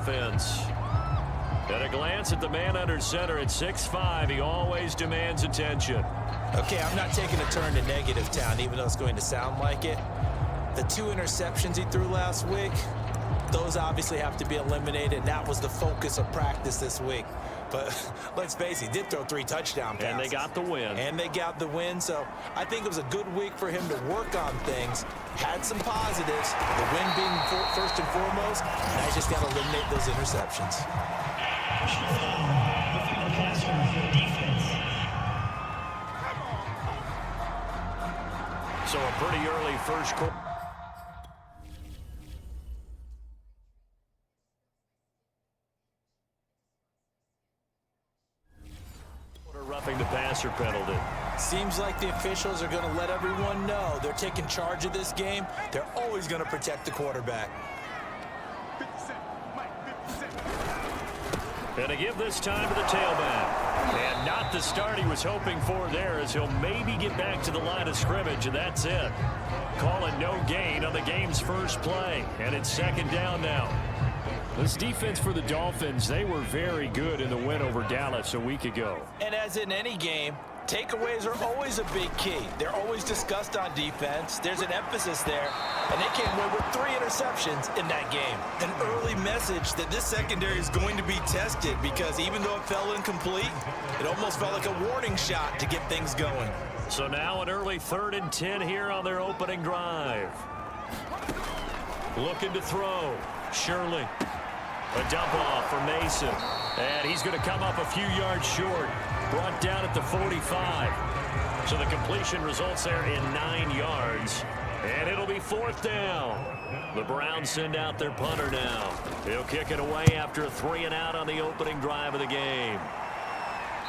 offense. At a glance at the man under center at 6'5", he always demands attention. Okay, I'm not taking a turn to negative town, even though it's going to sound like it. The 2 interceptions he threw last week, those obviously have to be eliminated, and that was the focus of practice this week. But let's face it, he did throw 3 touchdown passes. And they got the win. And they got the win, so I think it was a good week for him to work on things. Had some positives, the win being first and foremost, and I just got to eliminate those interceptions. So a pretty early first quarter. Roughing the passer penalty. Seems like the officials are going to let everyone know they're taking charge of this game. They're always going to protect the quarterback. And to give this time to the tailback. And not the start he was hoping for there, as he'll maybe get back to the line of scrimmage, and that's it. Calling no gain on the game's first play. And it's second down now. This defense for the Dolphins, they were very good in the win over Dallas a week ago. And as in any game, takeaways are always a big key. They're always discussed on defense. There's an emphasis there, and they came away with 3 interceptions in that game. An early message that this secondary is going to be tested, because even though it fell incomplete, it almost felt like a warning shot to get things going. So now an early 3rd and 10 here on their opening drive. Looking to throw. Shirley. A dump off for Mason. And he's going to come up a few yards short. Brought down at the 45. So the completion results there in 9 yards. And it'll be 4th down. The Browns send out their punter now. He'll kick it away after a 3 and out on the opening drive of the game.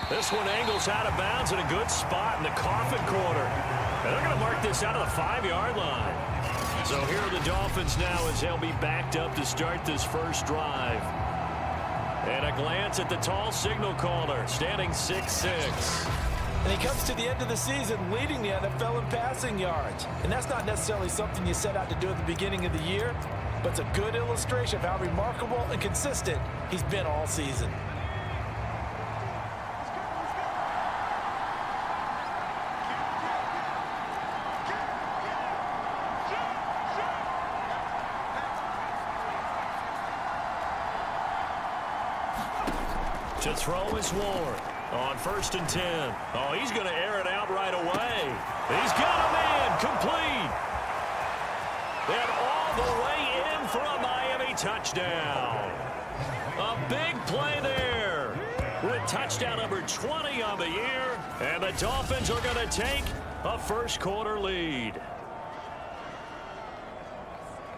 This one angles out of bounds in a good spot in the coffin corner. And they're going to mark this out of the 5-yard line. So here are the Dolphins now as they'll be backed up to start this first drive. And a glance at the tall signal caller, standing 6'6". And he comes to the end of the season leading the NFL in passing yards. And that's not necessarily something you set out to do at the beginning of the year, but it's a good illustration of how remarkable and consistent he's been all season. To throw is Ward on 1st and 10. Oh, he's going to air it out right away. He's got a man complete. And all the way in for a Miami touchdown. A big play there with touchdown number 20 on the year. And the Dolphins are going to take a first quarter lead.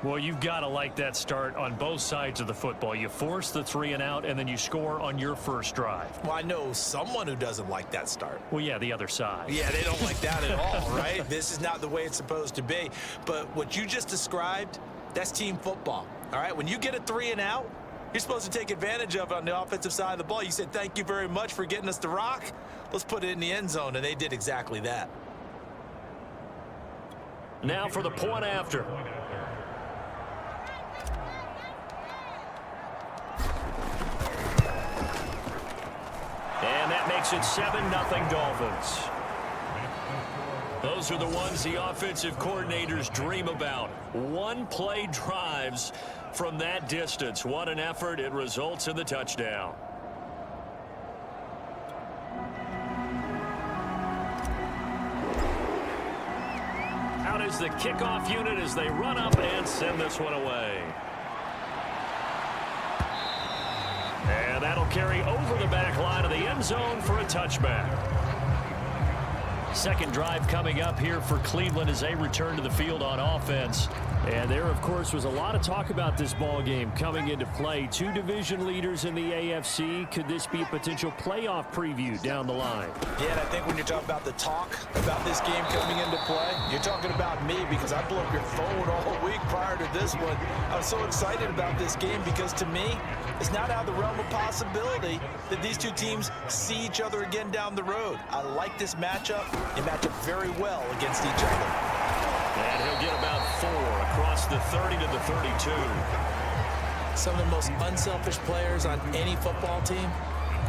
Well, you've got to like that start on both sides of the football. You force the 3 and out, and then you score on your first drive. Well, I know someone who doesn't like that start. Well, yeah, the other side. Yeah, they don't like that at all, right? This is not the way it's supposed to be. But what you just described, that's team football, all right? When you get a 3 and out, you're supposed to take advantage of it on the offensive side of the ball. You said, thank you very much for getting us the rock. Let's put it in the end zone, and they did exactly that. Now for the point after. And that makes it 7-0 Dolphins. Those are the ones the offensive coordinators dream about. One-play drives from that distance. What an effort. It results in the touchdown. Out is the kickoff unit as they run up and send this one away. And that'll carry over the back line of the end zone for a touchback. Second drive coming up here for Cleveland as they return to the field on offense. And there, of course, was a lot of talk about this ball game coming into play. 2 division leaders in the AFC. Could this be a potential playoff preview down the line? Yeah, and I think when you're talking about the talk about this game coming into play, you're talking about me, because I blew up your phone all week prior to this one. I was so excited about this game because, to me, it's not out of the realm of possibility that these two teams see each other again down the road. I like this matchup. They match up very well against each other. And he'll get about 4 across the 30 to the 32. some of the most unselfish players on any football team?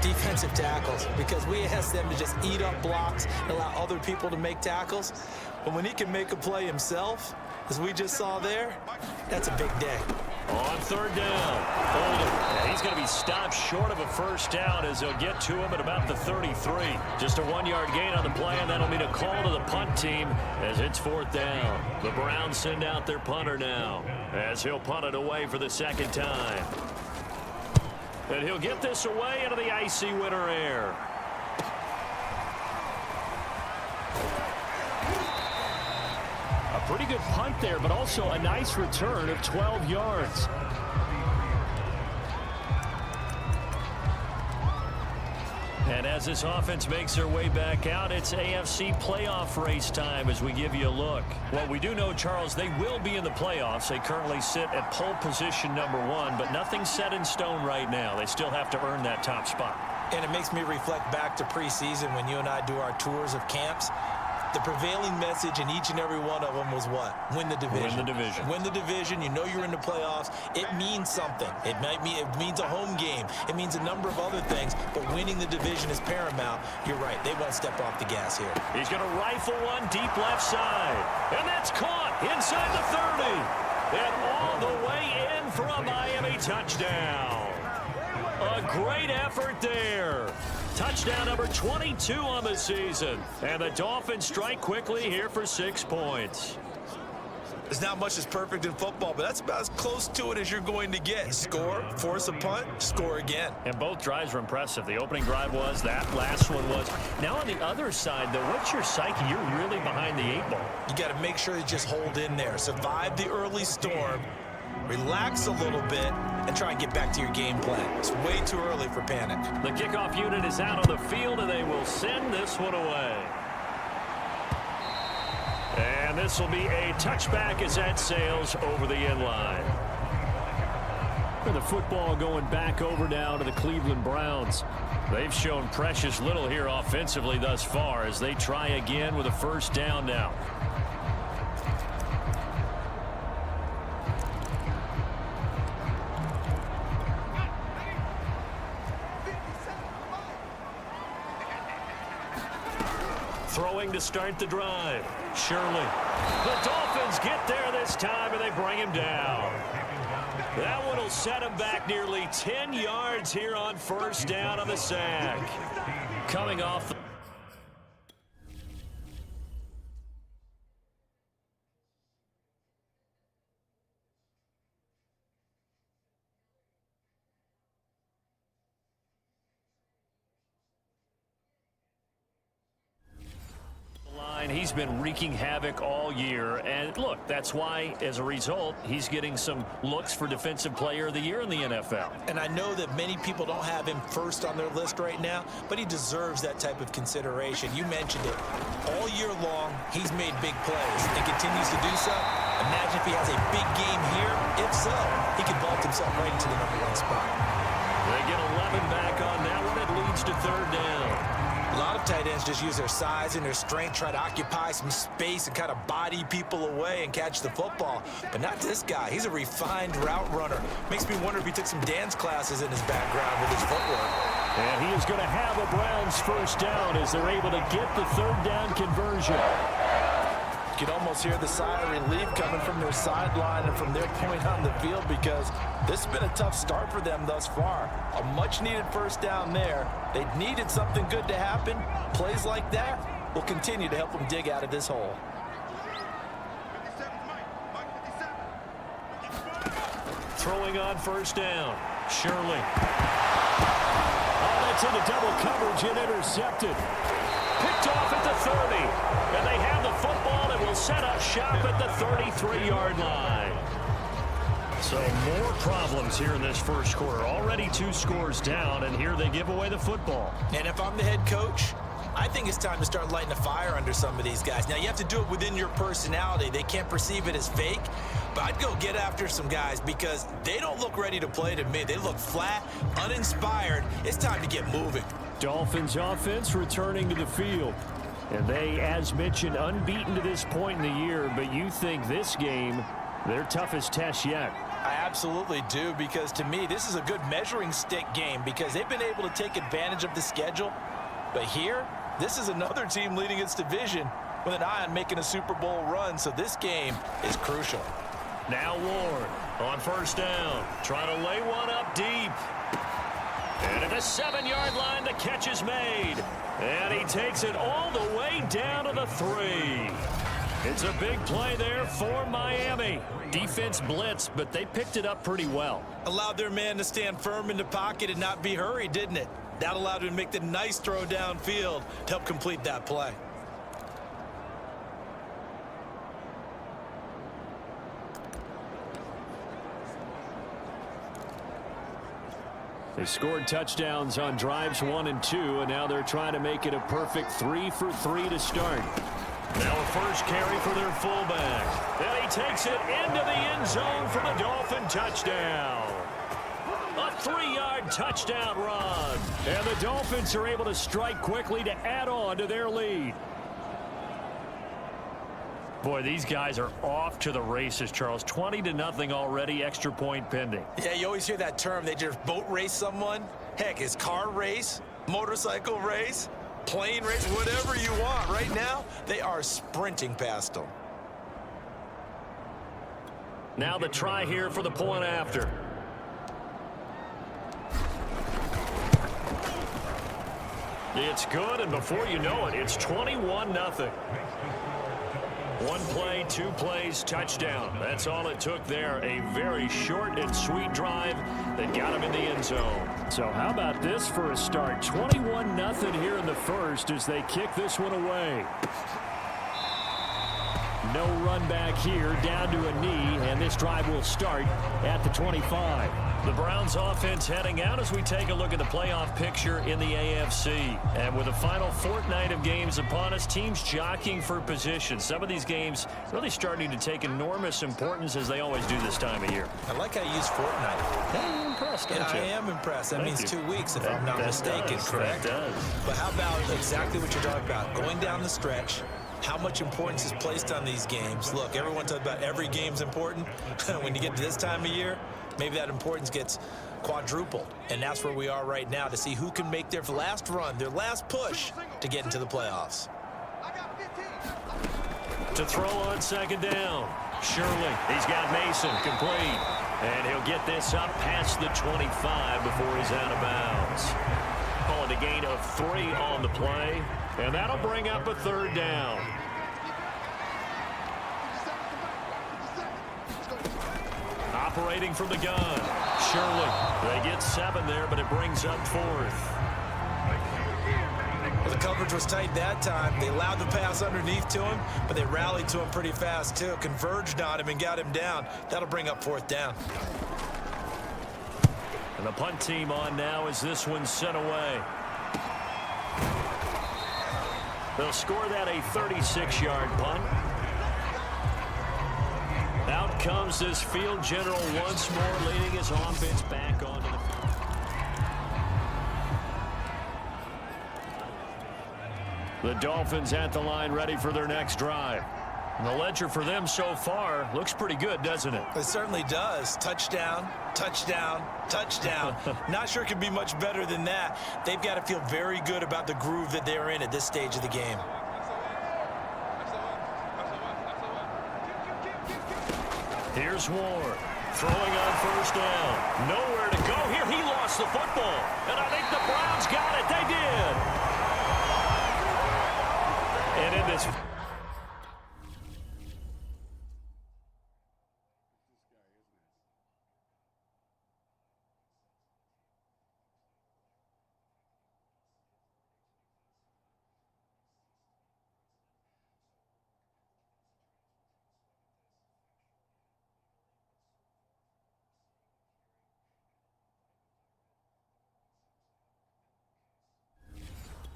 Defensive tackles, because we ask them to just eat up blocks and allow other people to make tackles. But when he can make a play himself, as we just saw there, that's a big day. On third down, holding. And he's going to be stopped short of a first down as they'll get to him at about the 33. Just a 1-yard gain on the play, and that'll mean a call to the punt team as it's fourth down. The Browns send out their punter now as he'll punt it away for the second time. And he'll get this away into the icy winter air. A pretty good punt there, but also a nice return of 12 yards. And as this offense makes their way back out, it's AFC playoff race time as we give you a look. Well, we do know, Charles, they will be in the playoffs. They currently sit at pole position #1, but nothing's set in stone right now. They still have to earn that top spot. And it makes me reflect back to preseason when you and I do our tours of camps. The prevailing message in each and every one of them was what? Win the division. Win the division. Win the division. You know you're in the playoffs. It means something. It means a home game. It means a number of other things, but winning the division is paramount. You're right. They won't step off the gas here. He's going to rifle one deep left side. And that's caught inside the 30. And all the way in for a Miami touchdown. A great effort there. Touchdown number 22 on the season. And the Dolphins strike quickly here for 6 points. There's not much that's perfect in football, but that's about as close to it as you're going to get. Score, force a punt, score again. And both drives were impressive. The opening drive was, that last one was. Now on the other side, though, what's your psyche? You're really behind the 8 ball. You got to make sure you just hold in there. Survive the early storm. Relax a little bit and try and get back to your game plan. It's way too early for panic. The kickoff unit is out on the field, and they will send this one away. And this will be a touchback as that sails over the end line. And the football going back over now to the Cleveland Browns. They've shown precious little here offensively thus far as they try again with a first down now. Throwing to start the drive. Shirley. The Dolphins get there this time, and they bring him down. That one will set him back nearly 10 yards here on first down on the sack. Coming off the he's been wreaking havoc all year, and look, that's why, as a result, he's getting some looks for Defensive Player of the Year in the NFL. And I know that many people don't have him first on their list right now, but he deserves that type of consideration. You mentioned it. All year long, he's made big plays and continues to do so. Imagine if he has a big game here. If so, he could vault himself right into the #1 spot. They get 11 back on that one. It leads to third down. A lot of tight ends just use their size and their strength, try to occupy some space and kind of body people away and catch the football. But not this guy. He's a refined route runner. Makes me wonder if he took some dance classes in his background with his footwork. And he is going to have a Browns first down as they're able to get the third down conversion. You can almost hear the sigh of relief coming from their sideline and from their point on the field because this has been a tough start for them thus far. A much-needed first down there. They needed something good to happen. Plays like that will continue to help them dig out of this hole. Throwing on first down. Shirley. Oh, that's into double coverage and intercepted. Picked off at the 30. And they have the football and will set up shop at the 33-yard line. So more problems here in this first quarter. Already 2 scores down, and here they give away the football. And if I'm the head coach, I think it's time to start lighting a fire under some of these guys. Now, you have to do it within your personality. They can't perceive it as fake. But I'd go get after some guys because they don't look ready to play to me. They look flat, uninspired. It's time to get moving. Dolphins offense returning to the field. And they, as mentioned, unbeaten to this point in the year. But you think this game, their toughest test yet. I absolutely do, because to me, this is a good measuring stick game because they've been able to take advantage of the schedule. But here, this is another team leading its division with an eye on making a Super Bowl run, so this game is crucial. Now Ward on first down, trying to lay one up deep. And at the 7-yard line, the catch is made. And he takes it all the way down to the 3. It's a big play there for Miami. Defense blitzed, but they picked it up pretty well. Allowed their man to stand firm in the pocket and not be hurried, didn't it? That allowed him to make the nice throw downfield to help complete that play. They scored touchdowns on drives 1 and 2, and now they're trying to make it a perfect 3 for 3 to start. Now a first carry for their fullback. And he takes it into the end zone for the Dolphin touchdown. A 3-yard touchdown run. And the Dolphins are able to strike quickly to add on to their lead. Boy, these guys are off to the races, Charles. 20-0 already, extra point pending. Yeah, you always hear that term. They just boat race someone. Heck, it's car race, motorcycle race, plane race, whatever you want. Right now, they are sprinting past them. Now the try here for the point after. It's good, and before you know it, it's 21-0. 1 play, 2 plays, touchdown. That's all it took there. A very short and sweet drive that got him in the end zone. So how about this for a start? 21-0 here in the first as they kick this one away. No run back here, down to a knee, and this drive will start at the 25. The Browns offense heading out as we take a look at the playoff picture in the AFC. And with the final fortnight of games upon us, teams jockeying for position. Some of these games really starting to take enormous importance as they always do this time of year. I like how you use fortnight. Hey, you're impressed, don't you? I am impressed. That means 2 weeks, if I'm not That mistaken, does, correct? That does. But how about exactly what you're talking about? Going down the stretch, how much importance is placed on these games. Look, everyone talks about every game's important. When you get to this time of year, maybe that importance gets quadrupled. And that's where we are right now to see who can make their last run, their last push to get into the playoffs. To throw on second down. Shirley, he's got Mason complete. And he'll get this up past the 25 before he's out of bounds. Calling a gain of 3 on the play. And that'll bring up a 3rd down. Operating from the gun. Shirley. They get 7 there, but it brings up 4th. Well, the coverage was tight that time. They allowed the pass underneath to him, but they rallied to him pretty fast, too. Converged on him and got him down. That'll bring up 4th down. And the punt team on now as this one's sent away. They'll score that a 36-yard punt. Out comes this field general once more, leading his offense back onto the field. The Dolphins at the line, ready for their next drive. And the ledger for them so far looks pretty good, doesn't it? It certainly does. Touchdown, touchdown, touchdown. Not sure it could be much better than that. They've got to feel very good about the groove that they're in at this stage of the game. Here's Ward, throwing on first down. Nowhere to go here. He lost the football. And I think the Browns got it. They did. And in this...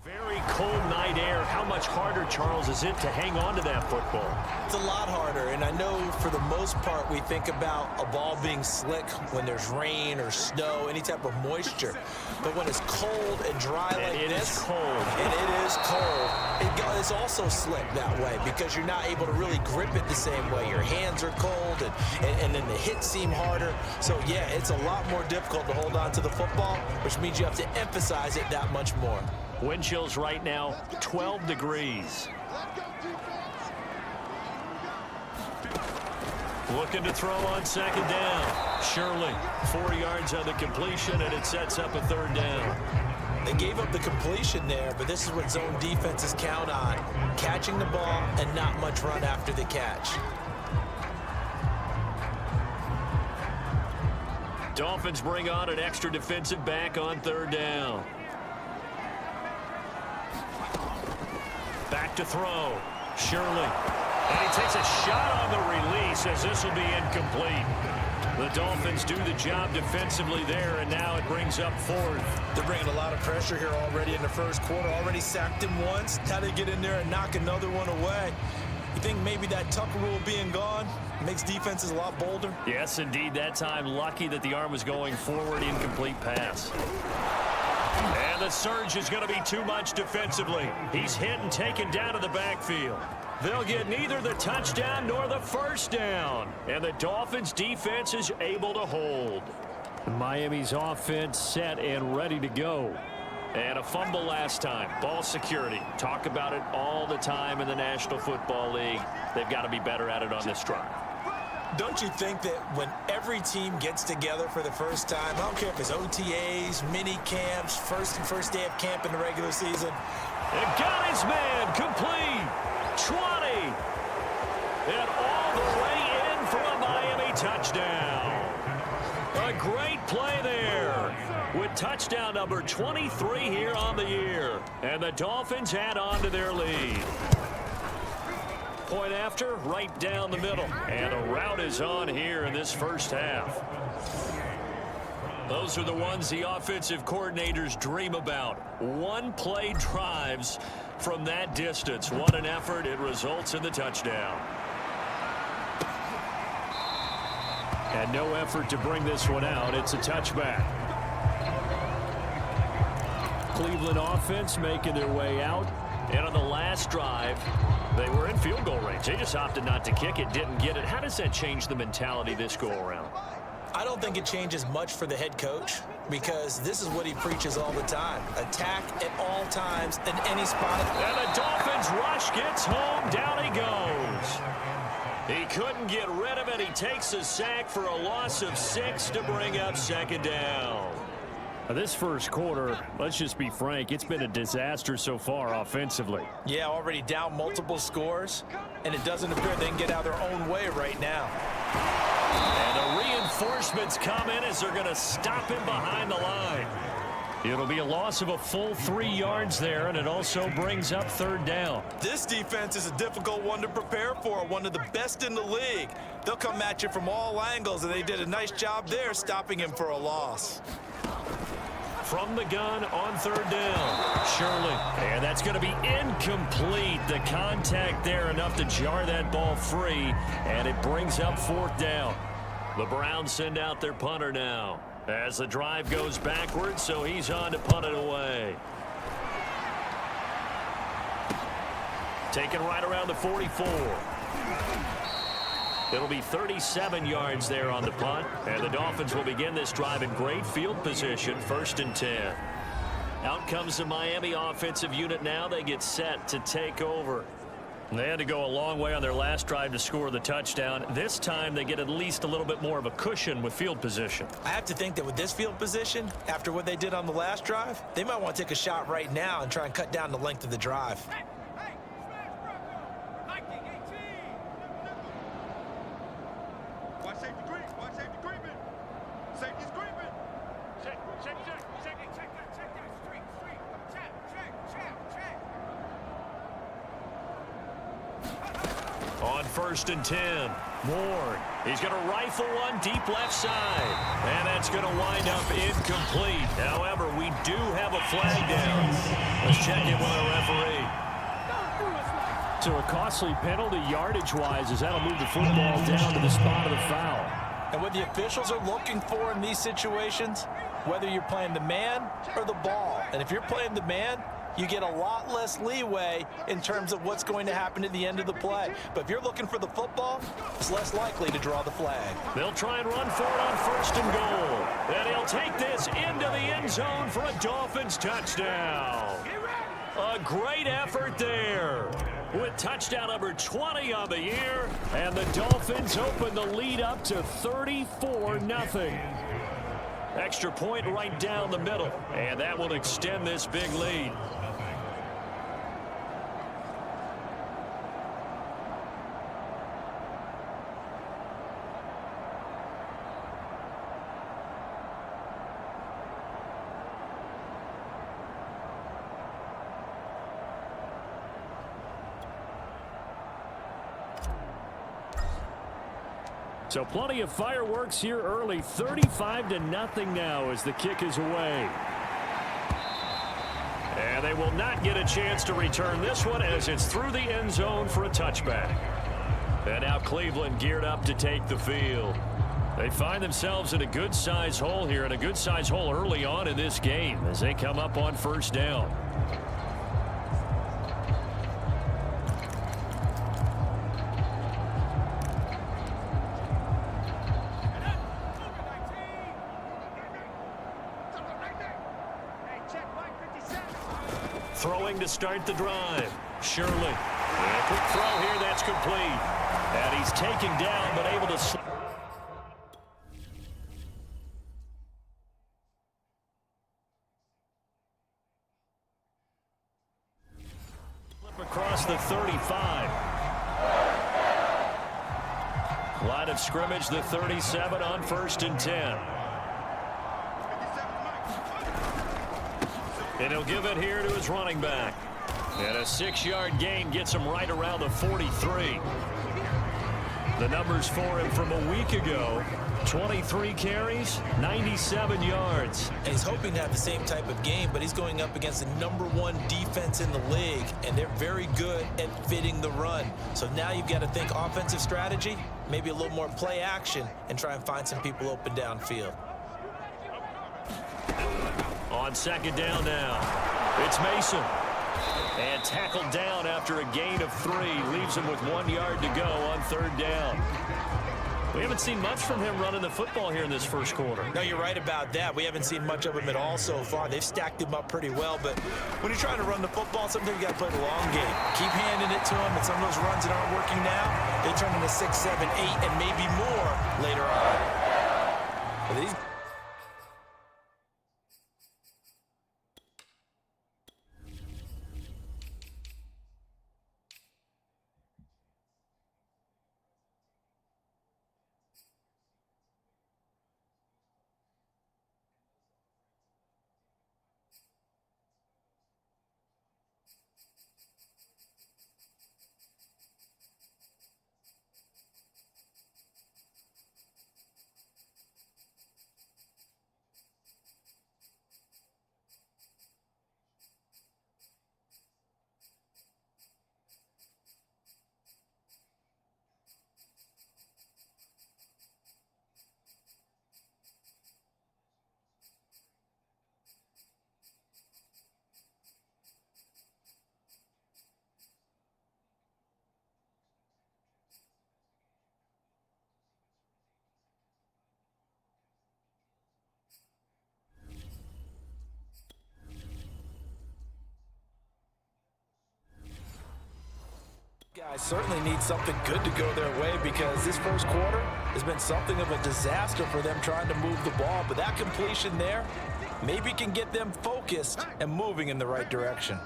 Very cold night air. How much much harder, Charles, is it to hang on to that football? It's a lot harder, and I know for the most part we think about a ball being slick when there's rain or snow, any type of moisture. But when it's cold and dry like this, it is cold. And it is cold, it's also slick that way because you're not able to really grip it the same way. Your hands are cold, and then the hits seem harder. So, yeah, it's a lot more difficult to hold on to the football, which means you have to emphasize it that much more. Wind chills right now, 12 degrees. Looking to throw on second down. Shirley, 4 yards on the completion, and it sets up a third down. They gave up the completion there, but this is what zone defenses count on. Catching the ball and not much run after the catch. Dolphins bring on an extra defensive back on third down. Back to throw. Shirley. And he takes a shot on the release as this will be incomplete. The Dolphins do the job defensively there, and now it brings up fourth. They're bringing a lot of pressure here already in the first quarter. Already sacked him once. Now they get in there and knock another one away. You think maybe that Tucker rule being gone makes defenses a lot bolder? Yes, indeed. That time, lucky that the arm was going forward. Incomplete pass. And the surge is going to be too much defensively. He's hit and taken down to the backfield. They'll get neither the touchdown nor the first down. And the Dolphins' defense is able to hold. Miami's offense set and ready to go. And a fumble last time. Ball security. Talk about it all the time in the National Football League. They've got to be better at it on this drive. Don't you think that when every team gets together for the first time, I don't care if it's OTAs, mini camps, first day of camp in the regular season. And got his man complete. 20. And all the way in for a Miami touchdown. A great play there with touchdown number 23 here on the year. And the Dolphins add on to their lead. Point after, right down the middle. And a route is on here in this first half. Those are the ones the offensive coordinators dream about. One-play drives from that distance. What an effort. It results in the touchdown. And no effort to bring this one out. It's a touchback. Cleveland offense making their way out. And on the last drive, they were in field goal range. They just opted not to kick it, didn't get it. How does that change the mentality this go around? I don't think it changes much for the head coach because this is what he preaches all the time. Attack at all times in any spot. And the Dolphins rush gets home. Down he goes. He couldn't get rid of it. He takes a sack for a loss of 6 to bring up second down. This first quarter, let's just be frank, it's been a disaster so far offensively. Yeah, already down multiple scores, and it doesn't appear they can get out their own way right now. And the reinforcements come in as they're going to stop him behind the line. It'll be a loss of a full 3 yards there, and it also brings up third down. This defense is a difficult one to prepare for, one of the best in the league. They'll come at you from all angles, and they did a nice job there stopping him for a loss. From the gun on third down, Shirley. And that's going to be incomplete. The contact there enough to jar that ball free, and it brings up fourth down. The Browns send out their punter now as the drive goes backwards, so he's on to punt it away. Taken right around the 44. It'll be 37 yards there on the punt, and the Dolphins will begin this drive in great field position, 1st and 10. Out comes the Miami offensive unit now. They get set to take over. They had to go a long way on their last drive to score the touchdown. This time they get at least a little bit more of a cushion with field position. I have to think that with this field position, after what they did on the last drive, they might want to take a shot right now and try and cut down the length of the drive. On 1st and 10, Ward. He's going to rifle one deep left side. And that's going to wind up incomplete. However, we do have a flag down. Let's check in with our referee. So a costly penalty yardage-wise as that'll move the football down to the spot of the foul. And what the officials are looking for in these situations, whether you're playing the man or the ball. And if you're playing the man, you get a lot less leeway in terms of what's going to happen at the end of the play. But if you're looking for the football, it's less likely to draw the flag. They'll try and run for it on 1st and goal. And he'll take this into the end zone for a Dolphins touchdown. A great effort there with touchdown number 20 on the year. And the Dolphins open the lead up to 34-0. Extra point right down the middle. And that will extend this big lead. So plenty of fireworks here early. 35-0 now as the kick is away. And they will not get a chance to return this one as it's through the end zone for a touchback. And now Cleveland geared up to take the field. They find themselves in a good-sized hole here, and a good-sized hole early on in this game as they come up on 1st down. Throwing to start the drive. Shirley. And a quick throw here. That's complete. And he's taken down but able to slip across the 35. Line of scrimmage, the 37 on 1st and 10. And he'll give it here to his running back. And a 6-yard gain gets him right around the 43. The numbers for him from a week ago: 23 carries, 97 yards. And he's hoping to have the same type of game, but he's going up against the #1 defense in the league, and they're very good at fitting the run. So now you've got to think offensive strategy, maybe a little more play action, and try and find some people open downfield. On 2nd down now, it's Mason. And tackled down after a gain of 3. Leaves him with 1 yard to go on 3rd down. We haven't seen much from him running the football here in this first quarter. No, you're right about that. We haven't seen much of him at all so far. They've stacked him up pretty well, but when you're trying to run the football, sometimes you got to play the long game. Keep handing it to him, and some of those runs that aren't working now, they turn into 6, 7, 8, and maybe more later on. But these guys certainly need something good to go their way, because this first quarter has been something of a disaster for them trying to move the ball. But that completion there maybe can get them focused and moving in the right direction.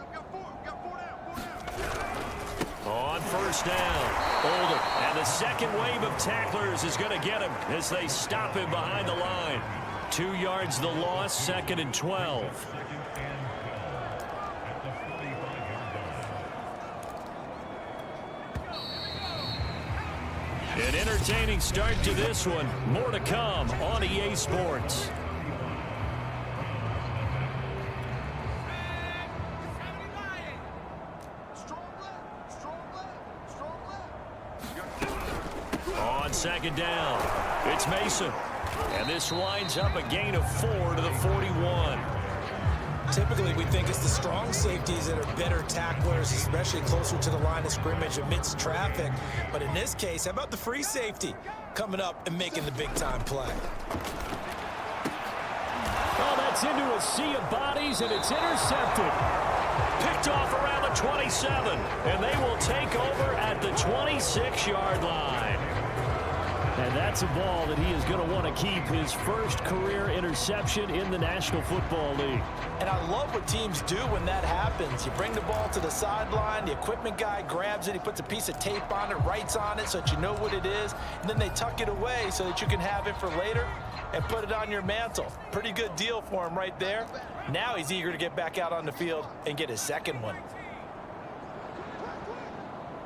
On 1st down, Older. And the second wave of tacklers is going to get him as they stop him behind the line. 2 yards the loss, 2nd and 12. An entertaining start to this one. More to come on EA Sports. On second down, it's Mason. And this winds up a gain of 4 to the 41. Typically, we think it's the strong safeties that are better tacklers, especially closer to the line of scrimmage amidst traffic. But in this case, how about the free safety coming up and making the big-time play? Oh, that's into a sea of bodies, and it's intercepted. Picked off around the 27, and they will take over at the 26-yard line. And that's a ball that he is going to want to keep, his first career interception in the National Football League. And I love what teams do when that happens. You bring the ball to the sideline, the equipment guy grabs it, he puts a piece of tape on it, writes on it so that you know what it is, and then they tuck it away so that you can have it for later and put it on your mantle. Pretty good deal for him right there. Now he's eager to get back out on the field and get his second one.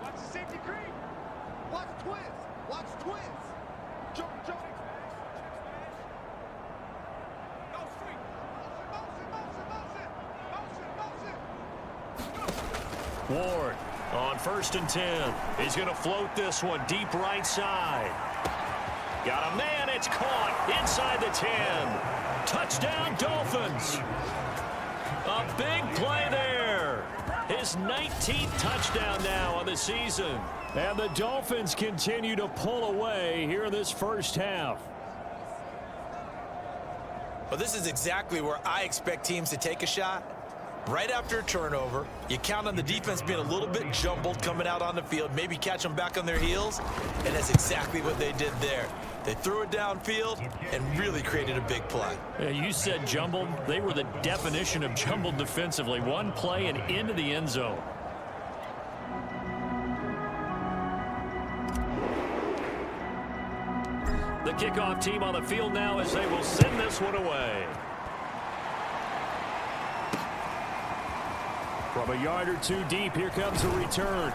Watch the safety creep. Watch twins. Watch twins. Jump. Go street. Motion. Ward on 1st and 10. He's going to float this one deep right side. Got a man. It's caught inside the 10. Touchdown, Dolphins. A big play there. His 19th touchdown now on the season. And the Dolphins continue to pull away here in this first half. Well, this is exactly where I expect teams to take a shot. Right after a turnover, you count on the defense being a little bit jumbled coming out on the field, maybe catch them back on their heels, and that's exactly what they did there. They threw it downfield and really created a big play. You said jumbled. They were the definition of jumbled defensively. One play and into the end zone. The kickoff team on the field now as they will send this one away. From a yard or two deep, here comes a return.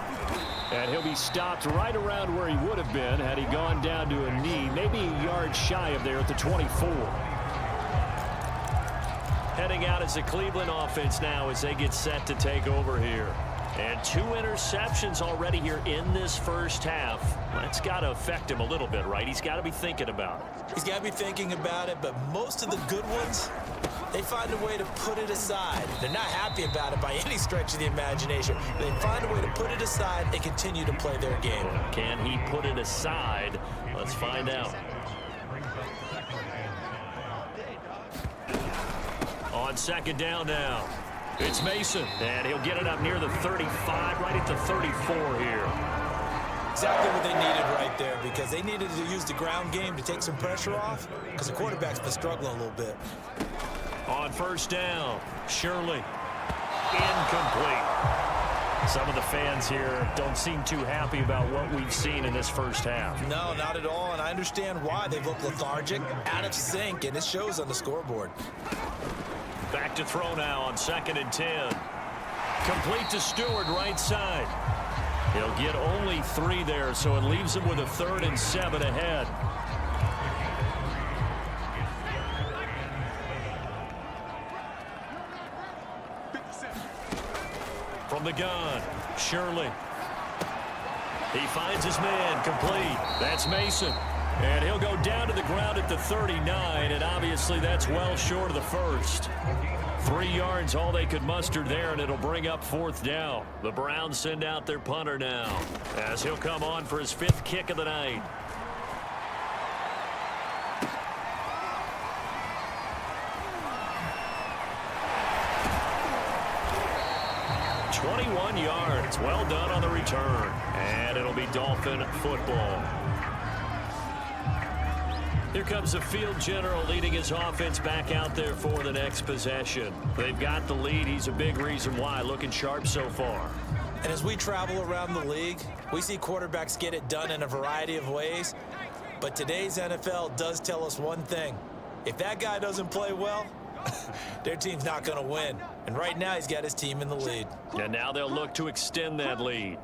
And he'll be stopped right around where he would have been had he gone down to a knee, maybe a yard shy of there at the 24. Heading out as the Cleveland offense now as they get set to take over here. And 2 interceptions already here in this first half. That's got to affect him a little bit, right? He's got to be thinking about it. He's got to be thinking about it, but most of the good ones, they find a way to put it aside. They're not happy about it by any stretch of the imagination. They find a way to put it aside and continue to play their game. Can he put it aside? Let's find out. On second down now, it's Mason, and he'll get it up near the 35, right at the 34 here. Exactly what they needed right there, because they needed to use the ground game to take some pressure off, because the quarterback's been struggling a little bit. On first down, Shirley, incomplete. Some of the fans here don't seem too happy about what we've seen in this first half. No, not at all, and I understand why. They look lethargic, out of sync, and it shows on the scoreboard. Back to throw now on 2nd and 10. Complete to Stewart, right side. He'll get only 3 there, so it leaves him with a 3rd and 7 ahead. From the gun, Shirley. He finds his man, complete. That's Mason. And he'll go down to the ground at the 39, and obviously that's well short of the first. 3 yards, all they could muster there, and it'll bring up 4th down. The Browns send out their punter now, as he'll come on for his 5th kick of the night. "21 yards, well done on the return, and it'll be Dolphin football." Here comes the field general leading his offense back out there for the next possession. They've got the lead. He's a big reason why. Looking sharp so far. And as we travel around the league, we see quarterbacks get it done in a variety of ways. But today's NFL does tell us one thing. If that guy doesn't play well, their team's not going to win. And right now he's got his team in the lead. And now they'll look to extend that lead.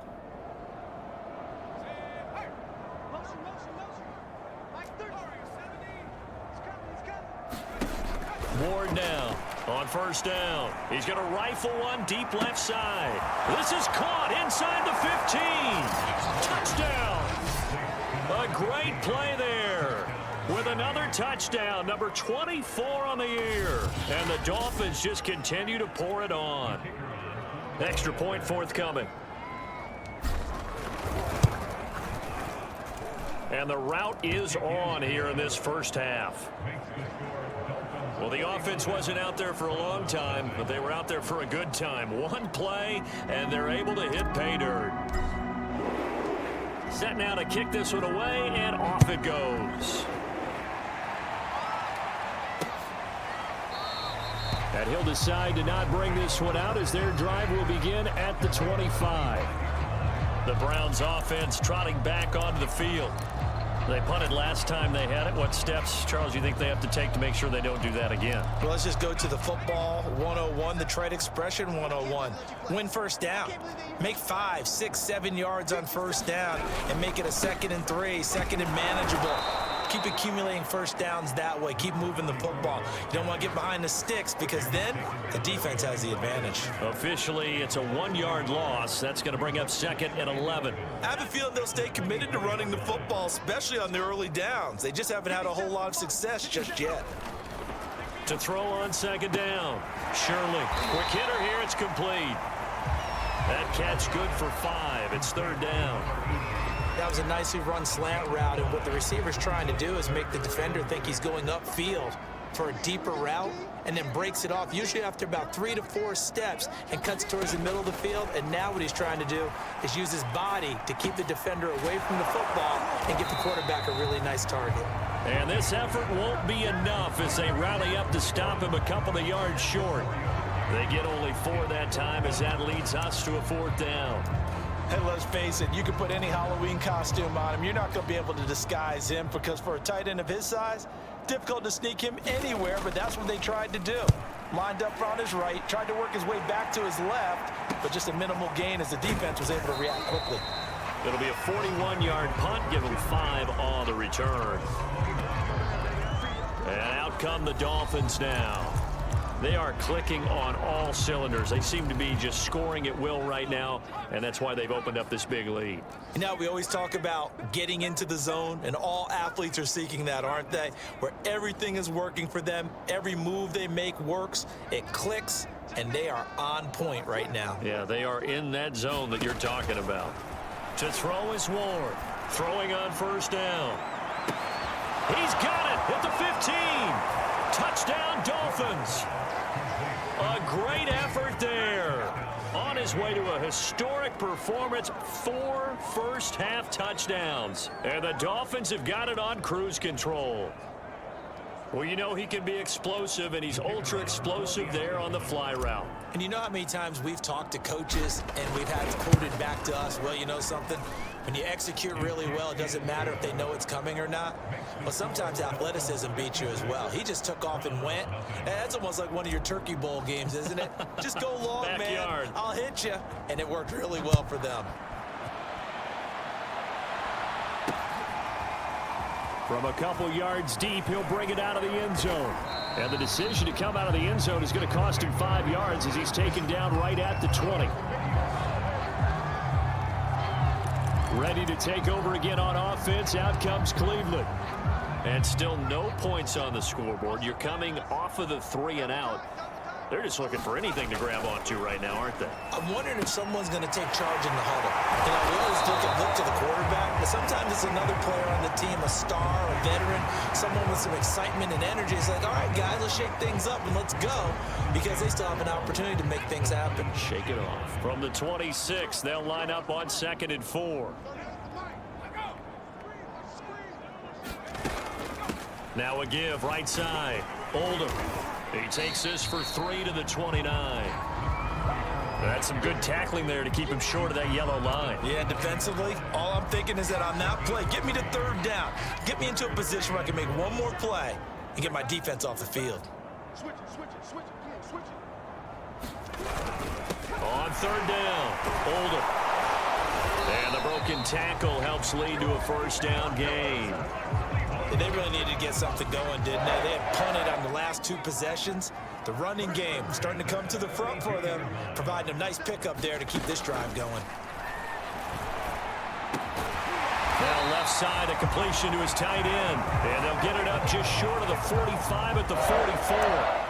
Ward now on first down. He's going to rifle one deep left side. This is caught inside the 15. Touchdown. A great play there with another touchdown, number 24 on the year. And the Dolphins just continue to pour it on. Extra point forthcoming. And the route is on here in this first half. Well, the offense wasn't out there for a long time, but they were out there for a good time. One play, and they're able to hit pay dirt. Set now to kick this one away, and off it goes. And he'll decide to not bring this one out as their drive will begin at the 25. The Browns offense trotting back onto the field. They punted last time they had it. What steps, Charles, you think they have to take to make sure they don't do that again? Well, let's just go to the football 101, the trade expression 101. Win first down. Make 5, 6, 7 yards on first down and make it a 2nd and 3, 2nd and manageable. Keep accumulating first downs that way. Keep moving the football. You don't want to get behind the sticks because then the defense has the advantage. Officially, it's a 1-yard loss. That's going to bring up 2nd and 11. I have a feeling they'll stay committed to running the football, especially on the early downs. They just haven't had a whole lot of success just yet. To throw on 2nd down. Shirley, quick hitter here. It's complete. That catch good for 5. It's 3rd down. That was a nicely run slant route, and what the receiver's trying to do is make the defender think he's going upfield for a deeper route and then breaks it off, usually after about 3 to 4 steps, and cuts towards the middle of the field. And now what he's trying to do is use his body to keep the defender away from the football and give the quarterback a really nice target. And this effort won't be enough as they rally up to stop him a couple of yards short. They get only 4 that time as that leads us to a 4th down. Hey, let's face it, you can put any Halloween costume on him. You're not going to be able to disguise him because for a tight end of his size, difficult to sneak him anywhere, but that's what they tried to do. Lined up on his right, tried to work his way back to his left, but just a minimal gain as the defense was able to react quickly. It'll be a 41-yard punt, give him 5 on the return. And out come the Dolphins now. They are clicking on all cylinders. They seem to be just scoring at will right now, and that's why they've opened up this big lead. You know, we always talk about getting into the zone, and all athletes are seeking that, aren't they? Where everything is working for them, every move they make works, it clicks, and they are on point right now. Yeah, they are in that zone that you're talking about. To throw is Ward. Throwing on 1st down. He's got it at the 15. Touchdown, Dolphins. A great effort there. On his way to a historic performance, 4 first-half touchdowns. And the Dolphins have got it on cruise control. Well, you know he can be explosive, and he's ultra-explosive there on the fly route. And you know how many times we've talked to coaches and we've had it quoted back to us, well, you know something? When you execute really well, it doesn't matter if they know it's coming or not. Well, sometimes athleticism beats you as well. He just took off and went. And that's almost like one of your Turkey Bowl games, isn't it? Just go long, Backyard. man. I'll hit you. And it worked really well for them. From a couple yards deep, he'll bring it out of the end zone. And the decision to come out of the end zone is going to cost him 5 yards as he's taken down right at the 20. Ready to take over again on offense. Out comes Cleveland. And still no points on the scoreboard. You're coming off of the 3 and out. They're just looking for anything to grab onto right now, aren't they? I'm wondering if someone's going to take charge in the huddle. You know, we always look to the quarterback, but sometimes it's another player on the team, a star, a veteran, someone with some excitement and energy. It's like, all right, guys, let's shake things up and let's go, because they still have an opportunity to make things happen. Shake it off. From the 26, they'll line up on 2nd and 4. Now a give, right side. Oldham. He takes this for 3 to the 29. That's some good tackling there to keep him short of that yellow line. Yeah, defensively, all I'm thinking is that on that play, get me to 3rd down. Get me into a position where I can make one more play and get my defense off the field. Switch it. On 3rd down, Oldham. And the broken tackle helps lead to a 1st down gain. They really needed to get something going, didn't they? They had punted on the last 2 possessions. The running game starting to come to the front for them, providing a nice pickup there to keep this drive going. Now left side, a completion to his tight end. And they'll get it up just short of the 45 at the 44.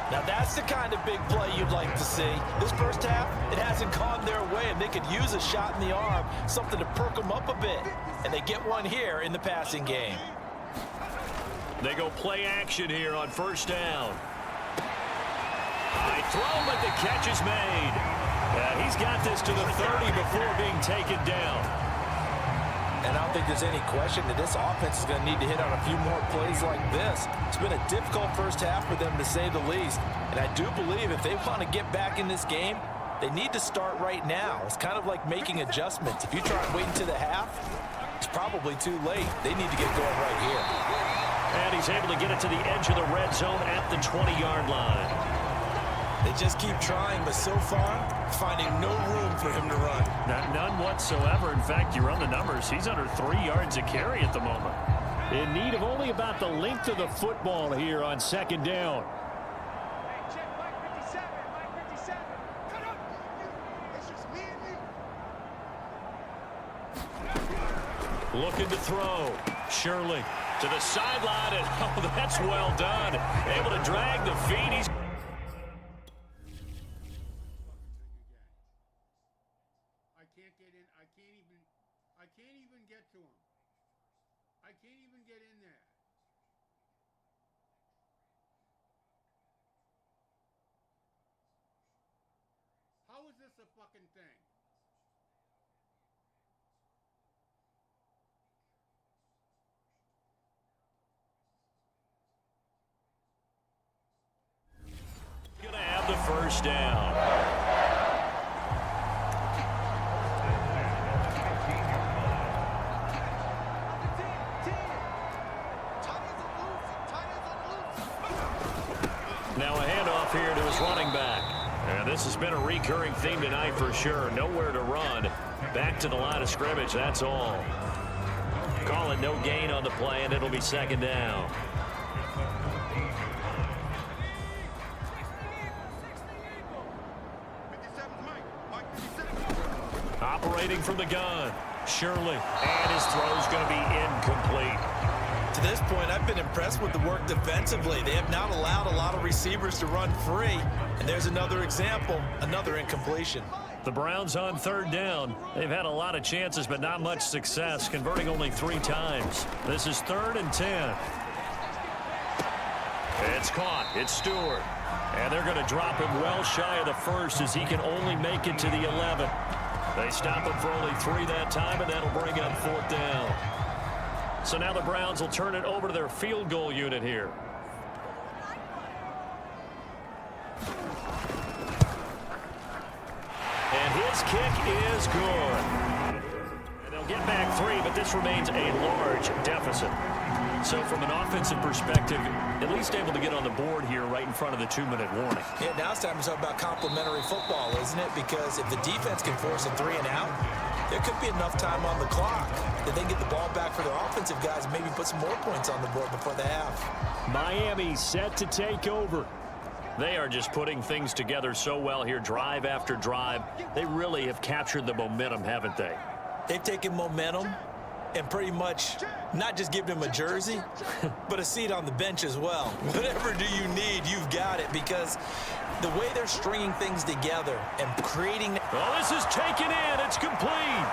Now that's the kind of big play you'd like to see. This first half, it hasn't gone their way, and they could use a shot in the arm, something to perk them up a bit. And they get one here in the passing game. They go play action here on first down. High throw, but the catch is made. He's got this to the 30 before being taken down. And I don't think there's any question that this offense is going to need to hit on a few more plays like this. It's been a difficult first half for them, to say the least. And I do believe if they want to get back in this game, they need to start right now. It's kind of like making adjustments. If you try and wait until the half, it's probably too late. They need to get going right here. And he's able to get it to the edge of the red zone at the 20-yard line. They just keep trying, but so far, finding no room for him to run. None whatsoever. In fact, you run the numbers. He's under 3 yards a carry at the moment. In need of only about the length of the football here on second down. Hey, check Mike 57. Mike 57. Cut up. It's just me and you. Looking to throw. Shirley to the sideline, and oh, that's well done. Able to drag the feet. He's I can't even get to him. I can't even get in there. How is this a fucking thing? Gonna have the first down. Now a handoff here to his running back. And this has been a recurring theme tonight for sure. Nowhere to run. Back to the line of scrimmage, that's all. Call it no gain on the play, and it'll be second down. Operating from the gun. Shirley. And his throw's going to be incomplete. To this point, I've been impressed with the work defensively. They have not allowed a lot of receivers to run free. And there's another example, another incompletion. The Browns on third down. They've had a lot of chances, but not much success, converting only 3 times. This is 3rd and 10. It's caught. It's Stewart. And they're going to drop him well shy of the first as he can only make it to the 11. They stop him for only 3 that time, and that'll bring up 4th down. So now the Browns will turn it over to their field goal unit here. And his kick is good. And they'll get back 3, but this remains a large deficit. So from an offensive perspective, at least able to get on the board here right in front of the 2-minute warning. Yeah, now it's time to talk about complementary football, isn't it? Because if the defense can force a 3 and out, there could be enough time on the clock that they get the ball back for their offensive guys and maybe put some more points on the board before the half. Miami set to take over. They are just putting things together so well here, drive after drive. They really have captured the momentum, haven't they? They've taken momentum and pretty much not just given him a jersey, but a seat on the bench as well. Whatever do you need, you've got it, because the way they're stringing things together and creating... Oh, this is taken in. It's complete.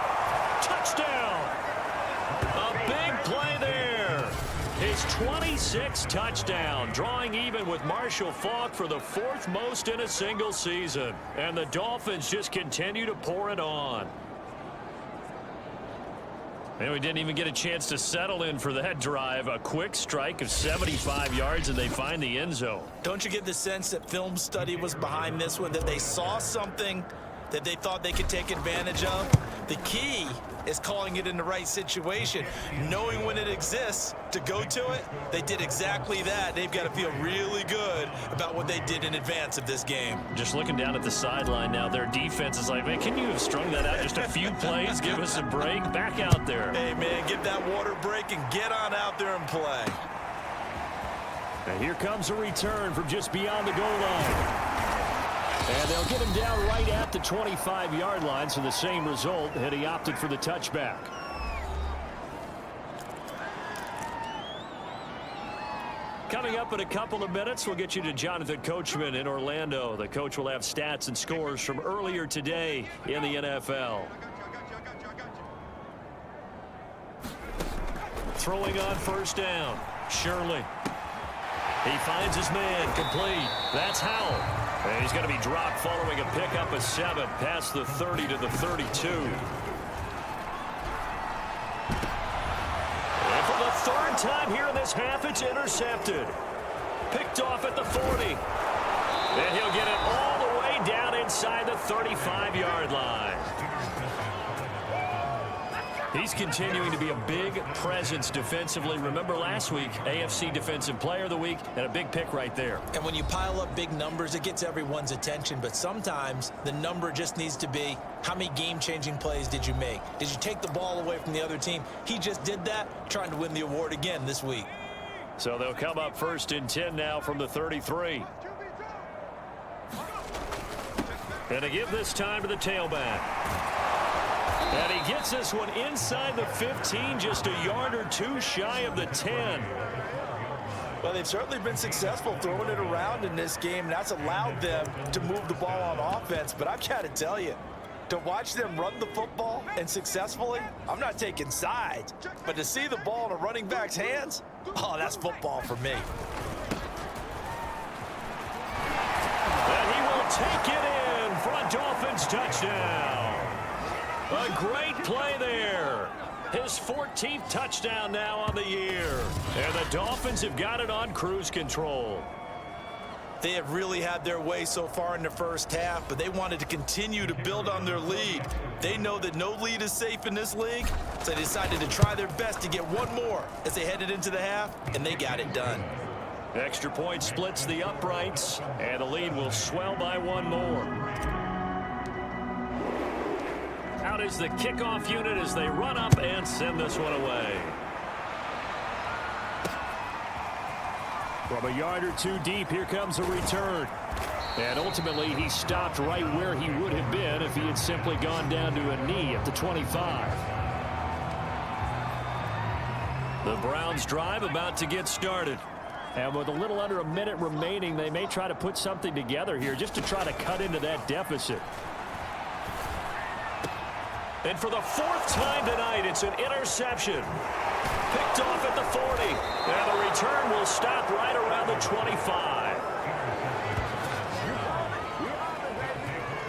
Touchdown. A big play there. His 26th touchdown, drawing even with Marshall Faulk for the 4th most in a single season. And the Dolphins just continue to pour it on. And we didn't even get a chance to settle in for that drive. A quick strike of 75 yards, and they find the end zone. Don't you get the sense that film study was behind this one, that they saw something that they thought they could take advantage of? The key is calling it in the right situation, knowing when it exists to go to it. They did exactly that. They've got to feel really good about what they did in advance of this game. Just looking down at the sideline now, their defense is like, man, can you have strung that out just a few plays? Give us a break. Back out there. Hey, man, get that water break and get on out there and play. And here comes a return from just beyond the goal line. And they'll get him down right at the 25-yard line, so the same result had he opted for the touchback. Coming up in a couple of minutes, we'll get you to Jonathan Coachman in Orlando. The coach will have stats and scores from earlier today in the NFL. Throwing on first down, Shirley. He finds his man, complete. That's Howell. And he's going to be dropped following a pickup of 7 past the 30 to the 32. And for the third time here in this half, it's intercepted. Picked off at the 40. And he'll get it all the way down inside the 35-yard line. He's continuing to be a big presence defensively. Remember last week, AFC Defensive Player of the Week, and a big pick right there. And when you pile up big numbers, it gets everyone's attention. But sometimes the number just needs to be, how many game-changing plays did you make? Did you take the ball away from the other team? He just did that, trying to win the award again this week. So they'll come up 1st and 10 now from the 33. And to give this time to the tailback. And he gets this one inside the 15, just a yard or two shy of the 10. Well, they've certainly been successful throwing it around in this game, and that's allowed them to move the ball on offense. But I've got to tell you, to watch them run the football and successfully, I'm not taking sides, but to see the ball in a running back's hands, oh, that's football for me. And he will take it in for a Dolphins touchdown. A great play there. His 14th touchdown now on the year. And the Dolphins have got it on cruise control. They have really had their way so far in the first half, but they wanted to continue to build on their lead. They know that no lead is safe in this league, so they decided to try their best to get one more as they headed into the half, and they got it done. Extra point splits the uprights, and the lead will swell by one more. Out is the kickoff unit as they run up and send this one away. From a yard or two deep, here comes a return. And ultimately, he stopped right where he would have been if he had simply gone down to a knee at the 25. The Browns drive about to get started. And with a little under a minute remaining, they may try to put something together here just to try to cut into that deficit. And for the 4th time tonight, it's an interception. Picked off at the 40. And the return will stop right around the 25.